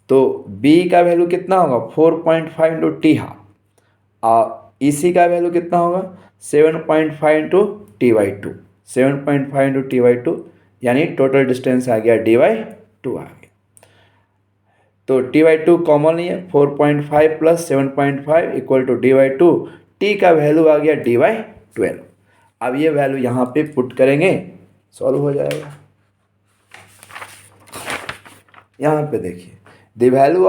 तो B का वैल्यू कितना होगा 4.5 इंटू टी हाफ, और EC का वैल्यू कितना होगा 7.5 इंटू t/2, 7.5 इंटू t/2, यानी टोटल डिस्टेंस आ गया d/2 आ गया। तो t/2 कॉमन ही है, 4.5 plus 7.5 equal to d/2, t का वैल्यू आ गया d/12। अब ये वैल्यू यहाँ पे पुट करेंगे, सॉल्व हो जाएगा। यहाँ पे देखिए the value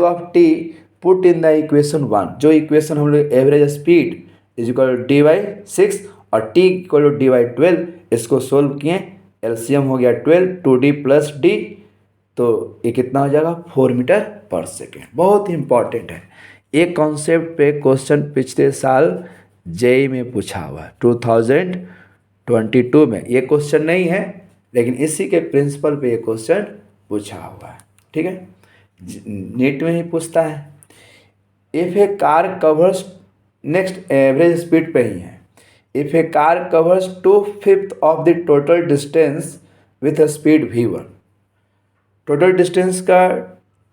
of t put in the equation 1। जो इक्वेशन हम लोग average speed is equal to d/6 और t इक्वल टू d/12, इसको सोल्व किए, एलसीएम हो गया 12, 2d प्लस d, तो ये कितना हो जाएगा 4 मीटर पर सेकेंड। बहुत ही इंपॉर्टेंट है। एक कॉन्सेप्ट पे क्वेश्चन पिछले साल जेई में पूछा हुआ है 2022 में। ये क्वेश्चन नहीं है, लेकिन इसी के प्रिंसिपल पे ये क्वेश्चन पूछा हुआ है, ठीक है, नीट में ही पूछता है। If a car covers, next average speed पे ही है, if a car covers 2/5 of the total distance with a speed v1, total distance का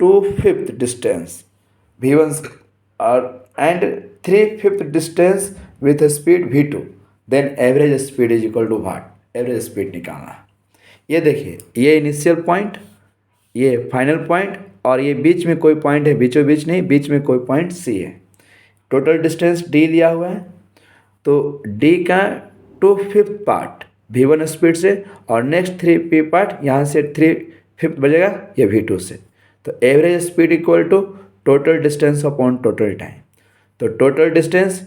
2/5 डिस्टेंस v1 और and 3/5 distance with speed v2, then average speed is equal to what, average speed निकालना है। ये देखिए, ये इनिशियल पॉइंट, ये फाइनल पॉइंट, और ये बीच में कोई पॉइंट है, बीचों बीच नहीं, बीच में कोई पॉइंट सी है। टोटल डिस्टेंस d लिया हुआ है, तो d का 2/5 पार्ट v1 स्पीड से, और नेक्स्ट 3p पार्ट यहाँ से 3/5 बजेगा ये v2 से। तो average speed equal to total distance upon total time. तो टोटल डिस्टेंस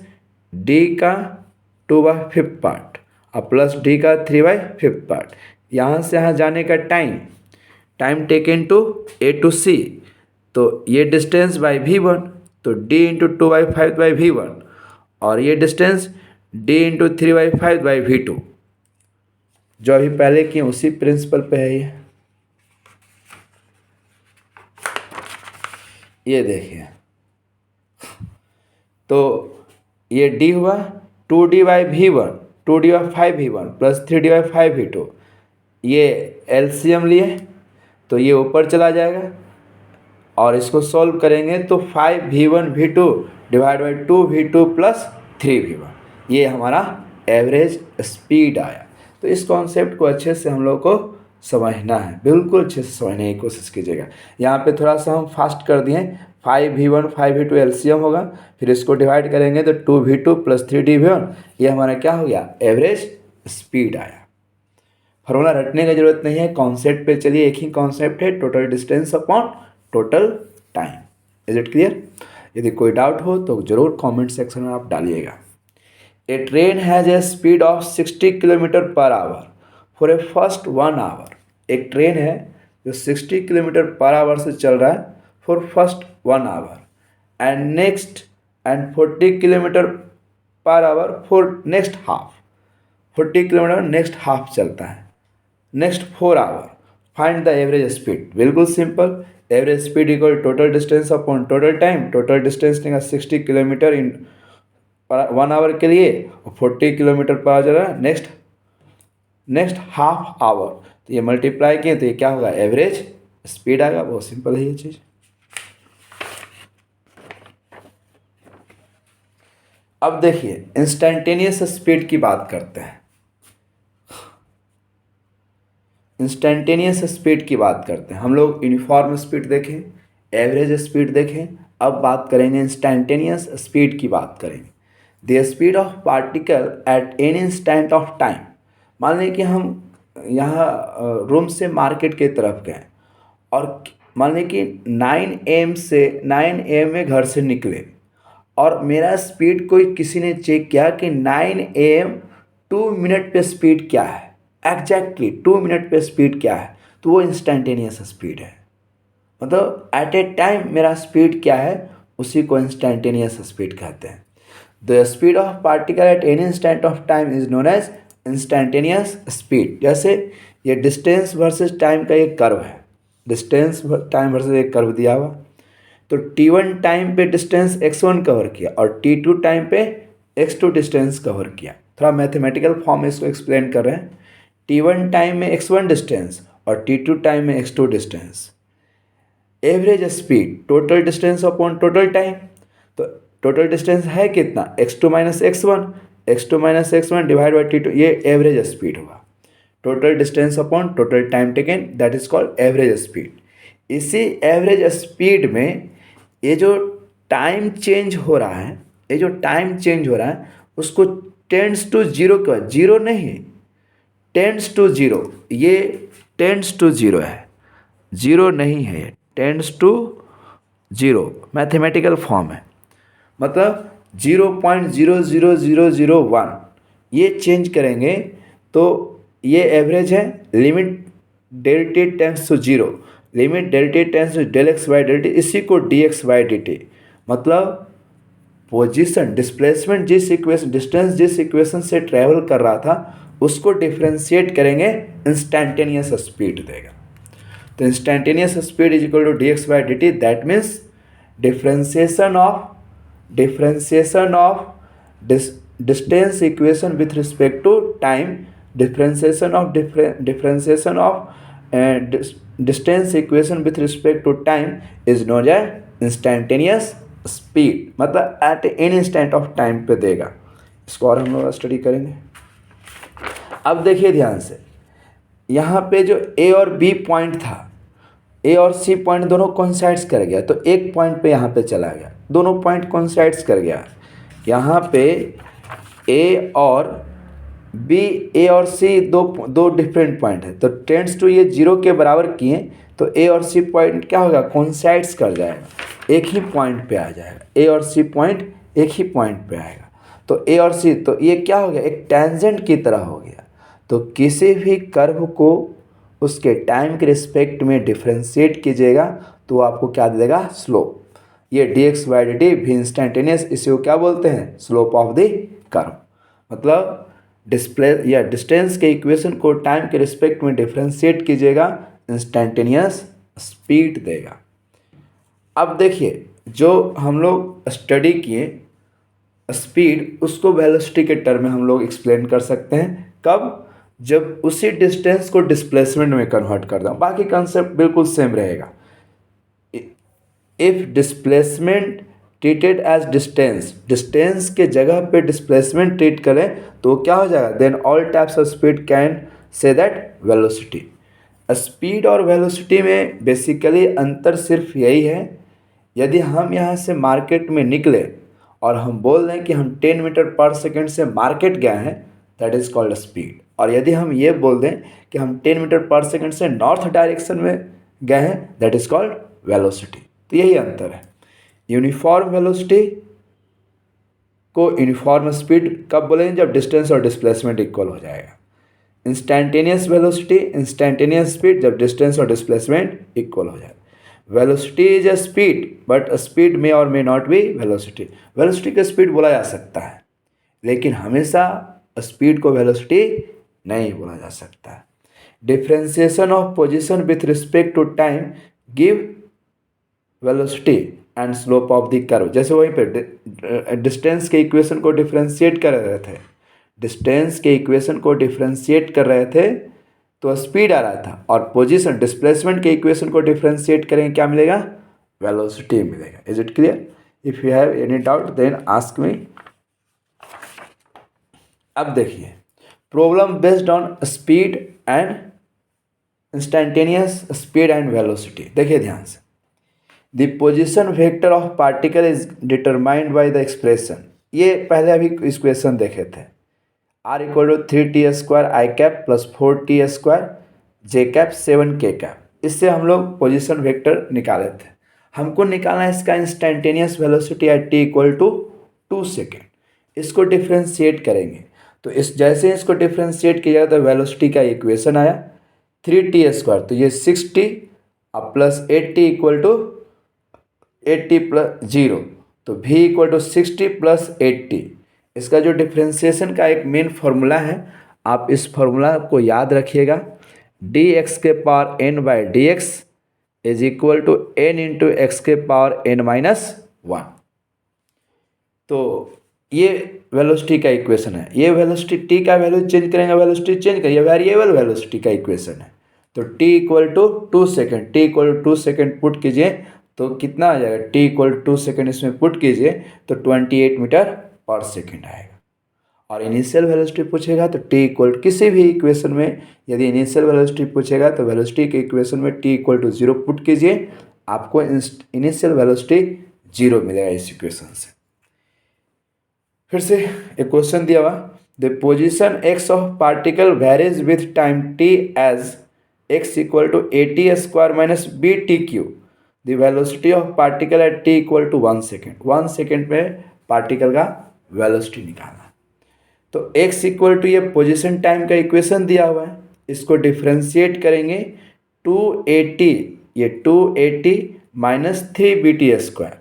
d का 2/5 पार्ट और प्लस d का 3/5 पार्ट, यहाँ से यहाँ जाने का time taken to a to c, तो ये डिस्टेंस बाय v1, तो d इंटू 2/5 बाई v1, और ये distance d into 3/5 by v2, जो अभी पहले किए उसी प्रिंसिपल पे है ये देखिए। तो ये d हुआ 2d by v1, 2d by 5v1 plus 3d by 5v2, ये एलसीएम लिए तो ये ऊपर चला जाएगा, और इसको सॉल्व करेंगे तो 5v1 v2 divide by 2v2 plus 3v1, ये हमारा एवरेज स्पीड आया। तो इस कॉन्सेप्ट को अच्छे से हम लोग को समझना है, बिल्कुल अच्छे से समझने की कोशिश कीजिएगा। यहाँ पे थोड़ा सा हम फास्ट कर दिए, 5v1 5v2 एलसीएम होगा, फिर इसको डिवाइड करेंगे तो 2v2 प्लस 3d v1, ये हमारा क्या हो गया, एवरेज स्पीड आया। फॉर्मूला रटने की जरूरत नहीं है, कॉन्सेप्ट पे चलिए। एक ही कॉन्सेप्ट है, total distance upon total time. Is it clear? यदि कोई डाउट हो तो ज़रूर कमेंट सेक्शन में आप डालिएगा। A train has a speed of 60 kilometre per hour for a first 1 hour. एक ट्रेन है जो 60 किलोमीटर पर आवर से चल रहा है for first 1 hour, and 40 kilometre per hour for next half. 40 kilometre next half चलता है, next 4 hour. Find the average speed, बिल्कुल simple, average speed equal total distance upon total time. Total distance देगा 60 किलोमीटर इन 1 आवर के लिए, और 40 किलोमीटर पर आ जा रहा है नेक्स्ट हाफ आवर, तो ये मल्टीप्लाई किए तो ये क्या होगा, एवरेज स्पीड आएगा। बहुत सिंपल है ये चीज़। अब देखिए इंस्टेंटेनियस स्पीड की बात करते हैं। इंस्टेंटेनियस स्पीड की बात करते हैं। हम लोग यूनिफॉर्म स्पीड देखें, एवरेज स्पीड देखें, अब बात करेंगे इंस्टेंटेनियस स्पीड की बात करेंगे। The speed of particle at any instant of time. मान लें कि हम यहाँ रूम से मार्केट की तरफ गए और मान लें कि 9 AM में घर से निकले, और मेरा स्पीड कोई किसी ने चेक किया कि 9 AM 2 मिनट पे स्पीड क्या है, एग्जैक्टली 2 मिनट पे स्पीड क्या है, तो वो इंस्टेंटेनियस स्पीड है। मतलब एट ए टाइम मेरा स्पीड क्या है, उसी को इंस्टेंटेनियस स्पीड कहते हैं। The speed of particle at any instant of time is known as instantaneous speed. जैसे ये डिस्टेंस वर्सेस टाइम का एक कर्व है, डिस्टेंस टाइम वर्सेस एक कर्व दिया हुआ, तो t1 टाइम पे डिस्टेंस x1 कवर किया और t2 टाइम पे x2 डिस्टेंस कवर किया। थोड़ा मैथमेटिकल फॉर्म में इसको एक्सप्लेन कर रहे हैं। t1 टाइम में x1 डिस्टेंस और t2 टाइम में x2 distance. Average speed total distance upon total time, तो टोटल डिस्टेंस है कितना, x2 minus x1 divide by t2, ये एवरेज स्पीड हुआ। Total distance upon total time taken, that is called average speed. इसी एवरेज स्पीड में ये जो टाइम चेंज हो रहा है, उसको टेंड्स टू जीरो का, जीरो नहीं, टेंड्स टू जीरो, ये टेंड्स टू जीरो है, जीरो नहीं है, tends to zero mathematical form है। मतलब 0.00001 ये चेंज करेंगे तो ये एवरेज है। Limit del t tends to zero, limit del t tends to del x by del t, इसी को dx बाई dt। मतलब पोजीशन, डिस्प्लेसमेंट जिस इक्वेशन, डिस्टेंस जिस इक्वेशन से ट्रेवल कर रहा था उसको डिफ्रेंशिएट करेंगे, इंस्टेंटेनियस स्पीड देगा। तो instantaneous speed is equal to dx by dt, that means differentiation of distance equation with respect to time, differentiation of distance equation with respect to time is known as instantaneous speed. मतलब at any instant of time पे देगा। इसको और हम लोग स्टडी करेंगे। अब देखिए ध्यान से, यहाँ पे जो ए और बी पॉइंट था, ए और सी पॉइंट दोनों कोइंसाइड्स कर गया, तो एक पॉइंट पे यहाँ पे चला गया, दोनों पॉइंट कोइंसाइड्स कर गया। यहाँ पे ए और बी, ए और सी दो डिफरेंट पॉइंट है, तो टेंड्स टू ये जीरो के बराबर किए तो ए और सी पॉइंट क्या होगा, कोइंसाइड्स कर जाएगा, एक ही पॉइंट पे आ जाएगा। ए और सी पॉइंट एक ही पॉइंट पे आएगा, तो ए और सी, तो ये क्या हो गया, एक टेंजेंट की तरह हो गया। तो किसी भी कर्व को उसके टाइम के रिस्पेक्ट में डिफ्रेंशिएट कीजिएगा तो आपको क्या दे देगा, स्लोप। ये dx बाई dt भी इंस्टेंटेनियस, इसी को क्या बोलते हैं, स्लोप ऑफ द कर्व। मतलब डिस्प्ले या डिस्टेंस के इक्वेशन को टाइम के रिस्पेक्ट में डिफ्रेंशिएट कीजिएगा, इंस्टेंटेनियस स्पीड देगा। अब देखिए जो हम लोग स्टडी किए स्पीड, उसको वेलोसिटी के टर्म में हम लोग एक्सप्लेन कर सकते हैं। कब, जब उसी डिस्टेंस को डिस्प्लेसमेंट में कन्वर्ट कर दें। बाकी कंसेप्ट बिल्कुल सेम रहेगा। If displacement treated as distance, distance के जगह पे डिस्प्लेसमेंट ट्रीट करें तो क्या हो जाएगा, then all types of speed can say that velocity. Speed और वेलोसिटी में बेसिकली अंतर सिर्फ यही है, यदि हम यहाँ से मार्केट में निकले और हम बोल दें कि हम 10 मीटर पर सेकेंड से मार्केट गए हैं, दैट इज़ कॉल्ड स्पीड। और यदि हम ये बोल दें कि हम 10 मीटर पर सेकेंड से नॉर्थ डायरेक्शन में गए हैं, दैट इज़ कॉल्ड वेलोसिटी। तो यही अंतर है। यूनिफॉर्म वेलोसिटी को यूनिफॉर्म स्पीड कब बोलेंगे, जब डिस्टेंस और डिस्प्लेसमेंट इक्वल हो जाएगा। इंस्टेंटेनियस वेलोसिटी, इंस्टेंटेनियस स्पीड, जब डिस्टेंस और डिस्प्लेसमेंट इक्वल हो जाए। Velocity is a speed, but speed may और may not be velocity. Velocity को स्पीड बोला जा सकता है, लेकिन हमेशा स्पीड को वेलोसिटी नहीं बोला जा सकता है। Differentiation of position with respect to time give velocity and slope of the curve. जैसे वहीं पे डिस्टेंस के इक्वेशन को डिफ्रेंशिएट कर रहे थे, डिस्टेंस के इक्वेशन को डिफ्रेंशिएट कर रहे थे तो स्पीड आ रहा था, और पोजीशन डिस्प्लेसमेंट के इक्वेशन को डिफ्रेंशिएट करेंगे क्या मिलेगा, वेलोसिटी मिलेगा। Is it clear? If you have any doubt then ask me. अब देखिए problem based on speed and instantaneous speed and velocity. देखिए ध्यान से, the position vector of particle is determined by the expression. ये पहले अभी इक्वेशन देखे थे, r equal to 3t² i cap plus 4t² j cap 7k cap. इससे हम लोग पोजिशन वेक्टर निकाले थे। हमको निकालना है इसका instantaneous velocity at t equal to 2 second. इसको डिफ्रेंशिएट करेंगे तो इस जैसे इसको डिफ्रेंशिएट किया तो वेलोसिटी का इक्वेशन आया 3t², तो ये 6t अब plus 8t equal to 8t plus 0, तो v equal to 6t plus 8t। इसका जो डिफ्रेंशिएशन का एक मेन फार्मूला है, आप इस फार्मूला को याद रखिएगा, dx के power n by D x is equal to n into x के पावर n-1। तो ये वेलोसिटी का इक्वेशन है। ये वेलोसिटी t का वैल्यू चेंज करेंगे, वेलोसिटी चेंज करिए, वेरिएबल वेलोसिटी का इक्वेशन है। तो t equal to 2 second, t equal to 2 second put कीजिए तो कितना आ जाएगा, t इक्वल टू 2 सेकेंड इसमें पुट कीजिए तो 28 मीटर पर सेकेंड आएगा। और इनिशियल वेलोसिटी पूछेगा तो t इक्वल किसी भी इक्वेशन में यदि इनिशियल वेलोसिटी पूछेगा तो वेलोसिटी के इक्वेशन में t इक्वल टू 0 पुट कीजिए, आपको इनिशियल वेलोसिटी 0 मिलेगा इस इक्वेशन से। फिर से एक क्वेश्चन दिया हुआ, the position x of particle varies with time t as x equal to at² minus bt³ the velocity of particle at t equal to 1 second. 1 second में पार्टिकल का वेलोसिटी निकालना। तो x इक्वल टू ये पोजीशन टाइम का इक्वेशन दिया हुआ है, इसको डिफ्रेंशिएट करेंगे 2at, ये 2at minus 3bt²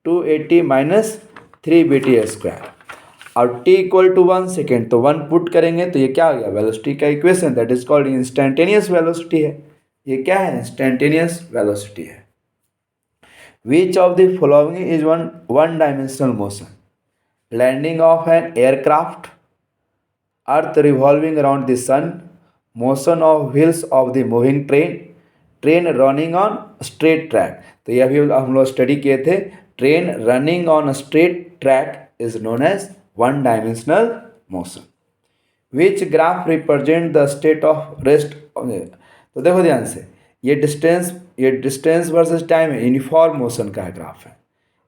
2at minus 3bt² और t इक्वल टू 1 सेकेंड, तो 1 पुट करेंगे तो ये क्या हो गया, वेलोसिटी का equation, that is called instantaneous velocity है। ये क्या है, इंस्टेंटेनियस वेलोसिटी है। Which of the following is one dimensional motion, landing of an aircraft, earth revolving around the sun, motion of wheels of the moving train, train running on straight track. तो ये अभी हम लोग स्टडी किए थे, train running on straight track is known as one dimensional motion. Which graph represent the state of rest. तो देखो ध्यान से, ये डिस्टेंस वर्सेस टाइम है, यूनिफॉर्म मोशन का ग्राफ है।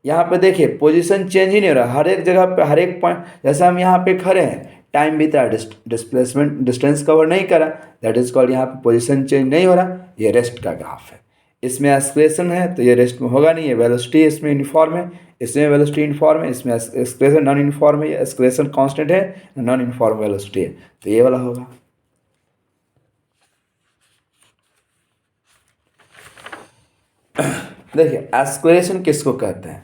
यहाँ पे देखिए पोजीशन चेंज ही नहीं हो रहा, हर एक जगह पे हर एक पॉइंट, जैसे हम यहाँ पे खड़े हैं टाइम बीत रहा है, डिस्प्लेसमेंट डिस्टेंस कवर नहीं करा, दैट इज कॉल्ड, यहाँ पे पोजीशन चेंज नहीं हो रहा, ये रेस्ट का ग्राफ है। इसमें एक्सलेशन है तो ये रेस्ट में होगा नहीं, ये वेलोसिटी इसमें यूनिफॉर्म है, इसमें वेलोसिटी यूनिफॉर्म है, इसमें एक्सलेशन नॉन यूनिफॉर्म है, एक्सलेशन कांस्टेंट है, नॉन यूनिफॉर्म वेलोसिटी है, तो ये वाला होगा। देखिए एक्सलेशन किसको कहते हैं,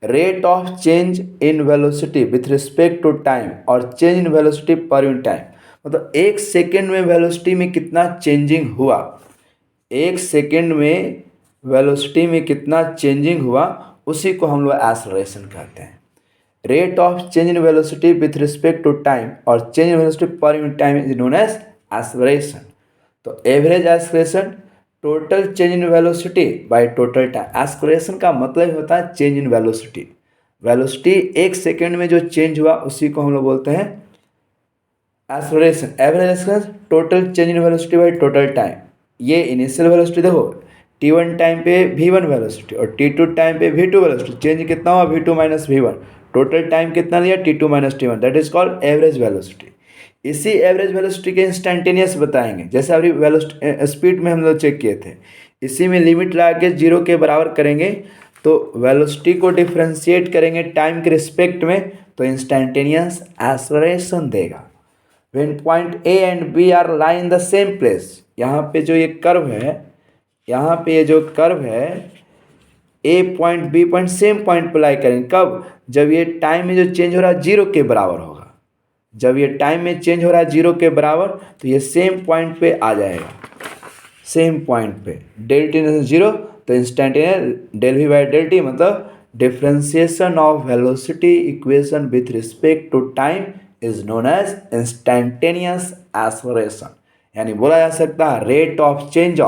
rate of change in velocity with respect to time और change in velocity per unit time. मतलब एक सेकेंड में वेलोसिटी में कितना चेंजिंग हुआ, एक सेकेंड में वेलोसिटी में कितना चेंजिंग हुआ, उसी को हम लोग एक्सेलरेशन कहते हैं। Rate of change in velocity with respect to time और change in velocity per unit time is known as acceleration. तो average acceleration total change in velocity by total time. Acceleration का मतलब होता है चेंज इन वेलोसिटी, वेलोसिटी एक सेकेंड में जो चेंज हुआ उसी को हम लोग बोलते हैं acceleration. Average acceleration total change in velocity by total time. ये इनिशियल वेलोसिटी देखो t1 टाइम पे v1 वेलोसिटी और t2 टाइम पे v2 वेलोसिटी, चेंज कितना हुआ v2 minus v1, total time कितना लिया t2 minus t1, that is called average velocity. इसी एवरेज वेलोसिटी के इंस्टेंटेनियस बताएंगे, जैसे अभी वेलोसिटी स्पीड में हम लोग चेक किए थे, इसी में लिमिट लगा के 0 के बराबर करेंगे तो वेलोसिटी को डिफ्रेंशिएट करेंगे टाइम के रिस्पेक्ट में तो इंस्टेंटेनियस एक्सेलरेशन देगा। When point A and B are lie in the same place, यहाँ पे जो ये कर्व है, यहाँ पे ये जो कर्व है A point B point same point पर लाई करेंगे, कब, जब ये टाइम में जो चेंज हो रहा है 0 के बराबर होगा, जब ये टाइम में चेंज हो रहा है 0 के बराबर, तो ये सेम पॉइंट पे आ जाएगा, सेम पॉइंट पे। डेल टी 0 तो instantaneous del V by del T मतलब differentiation of velocity equation with respect to time is known as instantaneous acceleration. यानी बोला जा सकता है rate of change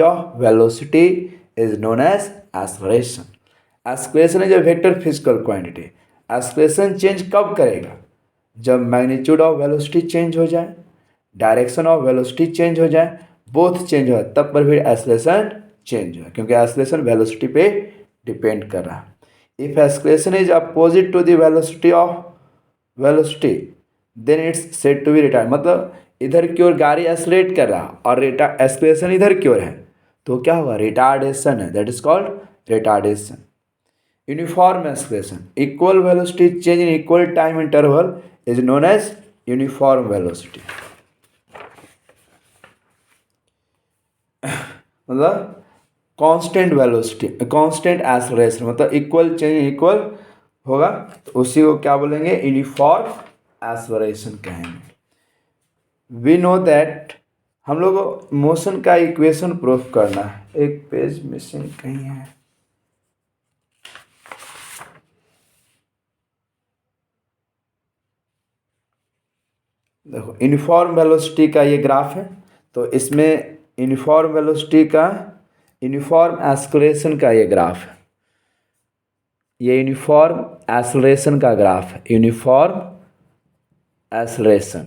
of velocity is known as acceleration. Acceleration is a vector physical quantity. Acceleration change कब करेगा? जब मैग्नीट्यूड ऑफ वेलोसिटी चेंज हो जाए, डायरेक्शन ऑफ वेलोसिटी चेंज हो जाए, बोथ चेंज हो जाए, तब पर फिर एक्सेलरेशन चेंज हो, क्योंकि एक्सेलरेशन वेलोसिटी पे डिपेंड कर रहा है। If acceleration is opposite to the velocity of velocity then it's said to be retard. मतलब इधर की ओर गाड़ी एक्सेलरेट कर रहा है और एक्सेलरेशन इधर की ओर है, तो क्या हुआ? रिटार्डेशन है, that is called retardation. Uniform acceleration, equal velocity change in equal time interval is known as uniform velocity. मतलब कांस्टेंट वेलोसिटी, कांस्टेंट एक्सेलरेशन, मतलब इक्वल चेंज इक्वल होगा, तो उसी को क्या बोलेंगे? यूनिफॉर्म एक्सेलरेशन कहेंगे। वी नो दैट, हम लोग को मोशन का इक्वेशन प्रूफ करना है। एक पेज मिसिंग कहीं है, देखो यूनिफॉर्म वेलोसिटी का ये ग्राफ है, तो इसमें यूनिफॉर्म वेलोसिटी का यूनिफॉर्म एक्सेलरेशन का ये ग्राफ है, ये यूनिफॉर्म एक्सेलरेशन का ग्राफ है, यूनिफॉर्म एक्सेलरेशन।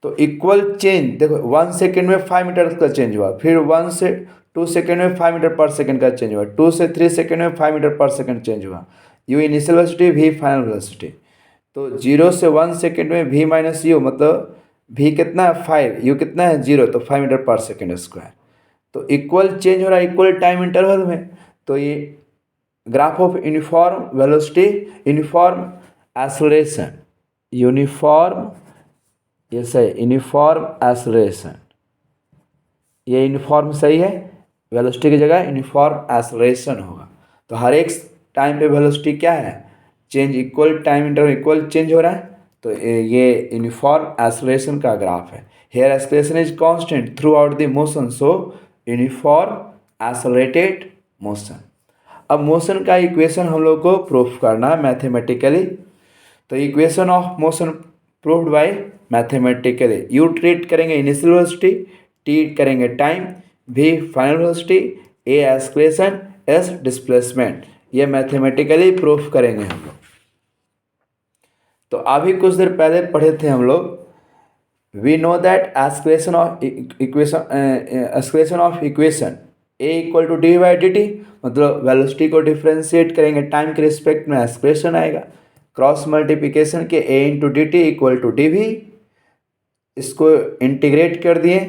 तो इक्वल चेंज देखो 1 सेकेंड में 5 मीटर का चेंज हुआ, फिर 1 से 2 सेकेंड में 5 मीटर पर सेकेंड का चेंज हुआ, 2 से 3 सेकेंड में 5 मीटर पर सेकेंड चेंज हुआ। U initial velocity, v final velocity. तो 0 से 1 सेकेंड में v माइनस यू, मतलब v कितना है 5, u कितना है 0, तो 5 मीटर पर सेकेंड स्क्वायर। तो इक्वल चेंज हो रहा है इक्वल टाइम इंटरवल में, तो ये graph of uniform velocity, uniform acceleration, uniform, ये सही, यूनिफॉर्म एक्सेलरेशन, ये यूनिफॉर्म सही है, वेलोसिटी की जगह यूनिफॉर्म एक्सेलरेशन होगा। तो हर एक टाइम पे वेलोसिटी क्या है? Change, equal time interval equal change हो रहा है, तो ये यूनिफॉर्म एक्सेलरेशन का ग्राफ है। Here acceleration is constant throughout the motion, so uniform accelerated motion. अब मोशन का इक्वेशन हम लोग को प्रूफ करना है मैथमेटिकली। तो equation of motion proved by mathematically, u treat करेंगे इनिशियल वेलोसिटी, टी करेंगे time, v final velocity, a acceleration, s displacement. ये मैथमेटिकली प्रूफ करेंगे हम लोग। तो अभी कुछ देर पहले पढ़े थे हम लोग, we know that acceleration of equation A equal to D by D T, मतलब वेलोसिटी को डिफ्रेंशिएट करेंगे टाइम के रिस्पेक्ट में, एक्सप्रेशन आएगा। क्रॉस मल्टीप्लिकेशन के A into D T equal to D V, इसको इंटीग्रेट कर दिए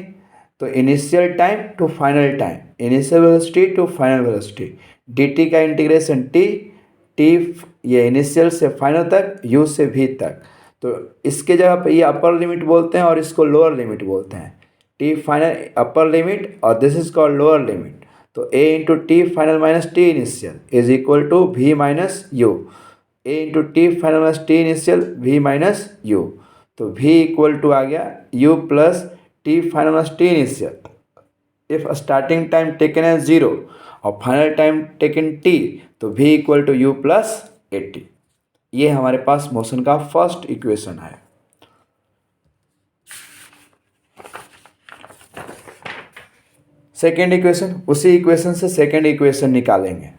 तो initial time to final time, initial velocity to final velocity, D T का इंटीग्रेशन टी, टी ये इनिशियल से फाइनल तक, यू से वी तक। तो इसके जगह पे ये अपर लिमिट बोलते हैं और इसको लोअर लिमिट बोलते हैं। टी फाइनल अपर लिमिट और this is called lower limit. तो A into T final minus T initial is equal to V minus U, A into T final minus T initial V minus U. तो वी इक्वल टू आ गया U plus T final minus T initial. If starting time taken as 0 और फाइनल टाइम टेकन टी, तो v equal to you plus A T. ये हमारे पास मोशन का फर्स्ट इक्वेशन है। सेकेंड इक्वेशन, उसी इक्वेशन से सेकेंड इक्वेशन निकालेंगे,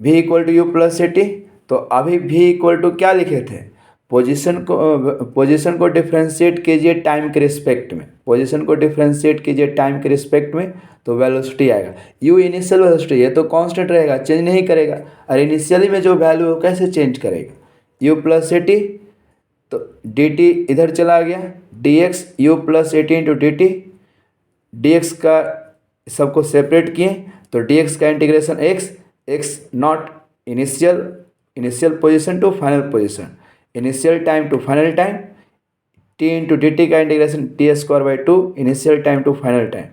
v equal to you plus A T. तो अभी v इक्वल टू क्या लिखे थे? पोजीशन को डिफ्रेंशिएट कीजिए टाइम के रिस्पेक्ट में, पोजीशन को डिफ्रेंशिएट कीजिए टाइम के रिस्पेक्ट में, तो वेलोसिटी आएगा u इनिशियल वेलोसिटी, ये तो कांस्टेंट रहेगा, चेंज नहीं करेगा। और इनिशियली में जो वैल्यू है कैसे चेंज करेगा? u प्लस ए टी, तो डी टी इधर चला गया, डी एक्स यू प्लस ए T into D T, D X का सबको सेपरेट किए, तो डी एक्स का integration X, X naught initial position to final position, initial time to final time, T into D T का integration T square by two, initial time to final time,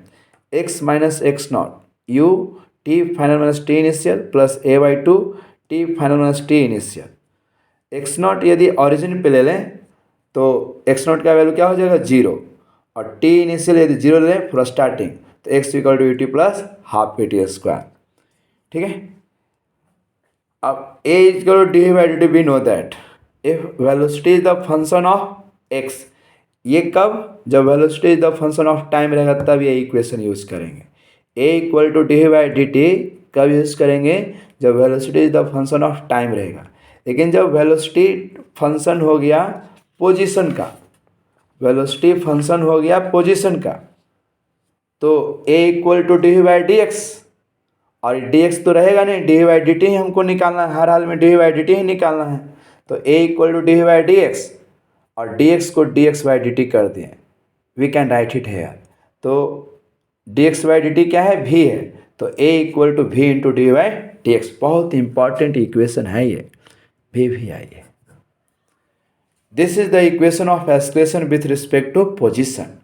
X minus X naught, U T final minus T initial plus A by two, T final minus T initial. X not यदि ऑरिजिन पे ले लें तो एक्स नॉट का वैल्यू क्या हो जाएगा 0, और टी इनिशियल यदि 0 ले लें फॉर स्टार्टिंग तो X equal to U T plus half A T square. ठीक है, अब A equal to D by D T we know that if velocity is the function of X, ये कब, जब velocity is the function of time रहेगा तब ये इक्वेशन यूज़ करेंगे। A equal to D by D T कब यूज़ करेंगे, जब velocity is the function of time रहेगा। लेकिन जब वेलोसिटी फंक्शन हो गया पोजीशन का, वेलोसिटी फंक्शन हो गया पोजीशन का, तो A equal to D by D X, और डी एक्स तो रहेगा नहीं, डी बाई डी टी ही हमको निकालना है, हर हाल में डी बाई डी टी ही निकालना है। तो A equal to D by D X, और डी एक्स को D X by D T कर दिए, we can write it here. तो D X by D T क्या है, भी है, तो A equal to V into D by D X. बहुत इंपॉर्टेंट इक्वेशन है ये, भी आई है। This is the equation of acceleration with respect to position.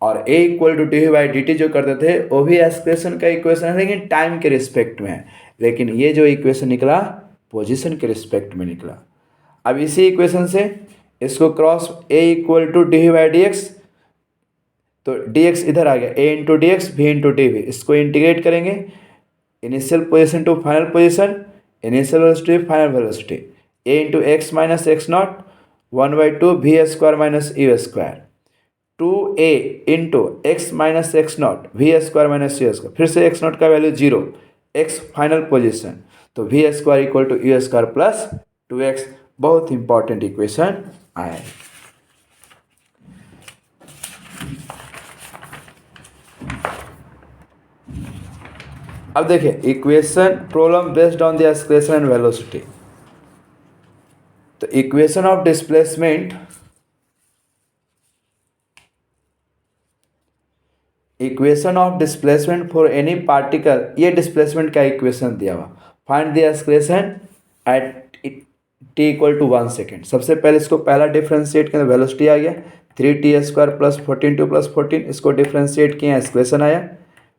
और A equal to D by D T जो करते थे वो भी एक्सक्रेशन का इक्वेशन है, लेकिन टाइम के रिस्पेक्ट में है। लेकिन ये जो इक्वेशन निकला पोजीशन के रिस्पेक्ट में निकला। अब इसी इक्वेशन से इसको cross A equal to D by D X, तो डी एक्स इधर आ गया, A into D X V into D V, इसको इंटीग्रेट करेंगे initial position to final position, initial velocity final velocity, A into X minus X naught 1/2 V square minus U square, 2a into X minus X naught V square minus U square, फिर से एक्स नॉट का वैल्यू 0, एक्स फाइनल पोजीशन, तो V square equal to U square plus 2x। बहुत इंपॉर्टेंट इक्वेशन आया है। अब देखिए equation problem based on the expression and velocity. तो equation of displacement, equation of displacement for any particle, ये डिस्प्लेसमेंट का इक्वेशन दिया हुआ। Find the expression at T equal to 1 second. सबसे पहले इसको पहला डिफ्रेंशिएट किया, वेलोसिटी आ गया 3t स्क्वायर प्लस 14 2 प्लस 14, इसको डिफ्रेंशिएट किया, एक्सप्रेशन आया।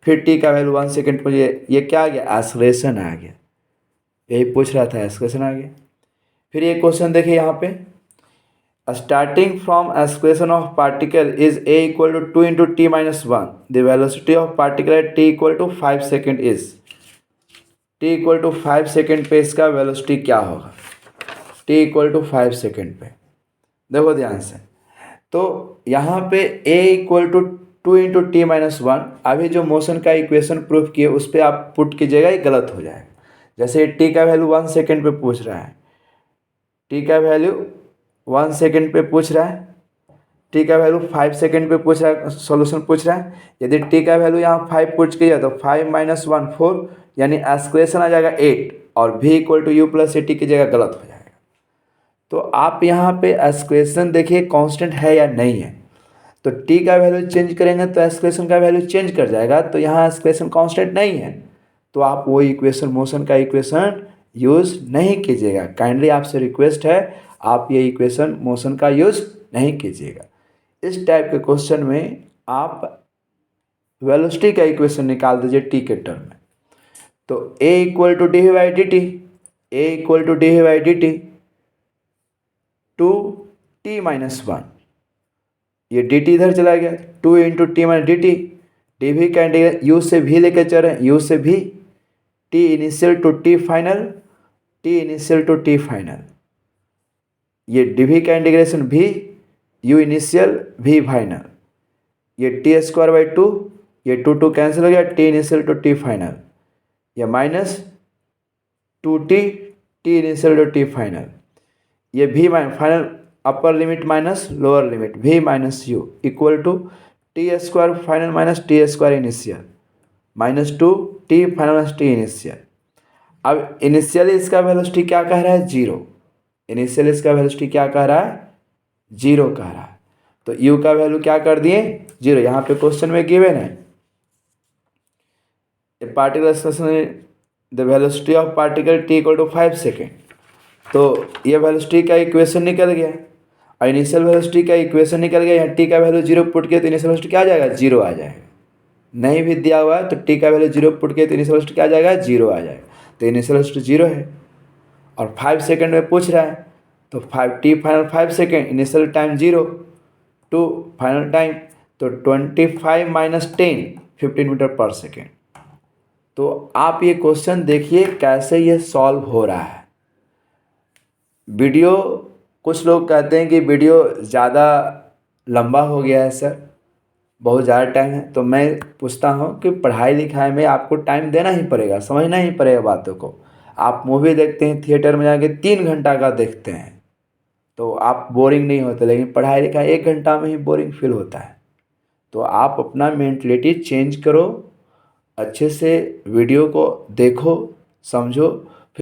फिर टी का वैल्यू 1 सेकेंड पर ये क्या आ गया, एक्सप्रेशन आ गया, यही पूछ रहा था, एक्सप्रेशन आ गया। फिर ये क्वेश्चन देखिए यहाँ पे, starting from expression of particle is a equal to 2 into t minus 1, the velocity of particle at t equal to 5 second is, t equal to 5 second पे इसका वेलोसिटी क्या होगा, t equal to 5 सेकेंड पे। देखो ध्यान से, तो यहाँ पे a equal to 2 into t minus 1, अभी जो मोशन का इक्वेशन प्रूफ किए उस पर आप पुट कीजिएगा, ये गलत हो जाएगा। जैसे t का वैल्यू 1 सेकेंड पे पूछ रहा है, t का वैल्यू 1 सेकेंड पे पूछ रहा है, टी का वैल्यू 5 सेकेंड पे पूछ रहा है, सॉल्यूशन पूछ रहा है। यदि टी का वैल्यू यहाँ 5 पूछ किया तो 5 माइनस 1 4, यानी एक्सप्रेशन आ जाएगा 8, और v equal to you plus A t की जगह गलत हो जाएगा। तो आप यहाँ पे एक्सप्रेशन देखिए कांस्टेंट है या नहीं है, तो टी का वैल्यू चेंज करेंगे तो एक्सप्रेशन का वैल्यू चेंज कर जाएगा, तो यहाँ एक्सप्रेशन कांस्टेंट नहीं है, तो आप वो इक्वेशन मोशन का इक्वेशन यूज़ नहीं कीजिएगा। काइंडली आपसे रिक्वेस्ट है, आप ये इक्वेशन मोशन का यूज़ नहीं कीजिएगा। इस टाइप के क्वेश्चन में आप वेलोसिटी का इक्वेशन निकाल दीजिए टी के टर्म में। तो a equal to D by D t, a equal to D by D t to t minus 1, ये डी टी इधर चला गया, 2 into t minus d T, d भी का इंटीग्रेशन यू से भी लेकर चल रहे हैं, यू से भी, T initial to T final, T initial to T final, ये डी भी का इंटीग्रेशन भी, यू इनिशियल भी फाइनल, ये टी स्क्वायर बाई 2, ये 2 2 कैंसिल हो गया, T initial to T final, ये minus 2t T initial to T final, ये भी final upper limit minus lower limit भी minus U equal to T square final minus T square initial minus 2 T final minus T initial. अब इनिशियली इसका वेलोसिटी क्या कह रहा है, 0, इनिशियली इसका वेलोसिटी क्या कह रहा है, 0 कह रहा है, तो u का वैल्यू क्या कर दिए 0। यहाँ पे क्वेश्चन में गिवन है particle expression the velocity of particle t equal to 5 second, तो ये वेलोसिटी का इक्वेशन निकल गया और इनिशियल वेलोसिटी का इक्वेशन निकल गया। यहाँ t का वैल्यू 0 पुट किया तो इनिशियल वेलोसिटी क्या आ जाएगा, 0 आ जाएगा। नहीं भी दिया हुआ है तो t का वैल्यू 0 पुट किया तो इनिशियल वेलोसिटी क्या आ जाएगा, 0 आ जाएगा, तो इनिशियल वेलोसिटी 0 है। और 5 सेकेंड में पूछ रहा है, तो 5 t final 5 second, initial time 0 to final time, तो 25 माइनस 10 15 मीटर पर सेकेंड। तो आप ये क्वेश्चन देखिए कैसे ये सॉल्व हो रहा है। वीडियो, कुछ लोग कहते हैं कि वीडियो ज़्यादा लंबा हो गया है सर, बहुत ज़्यादा टाइम है, तो मैं पूछता हूँ कि पढ़ाई लिखाई में आपको टाइम देना ही पड़ेगा, समझना ही पड़ेगा बातों को। आप मूवी देखते हैं थिएटर में जाके 3 घंटा का देखते हैं तो आप बोरिंग नहीं होते, लेकिन पढ़ाई लिखाई 1 घंटा में ही बोरिंग फील होता है। तो आप अपना मेंटलिटी चेंज करो, अच्छे से वीडियो को देखो, समझो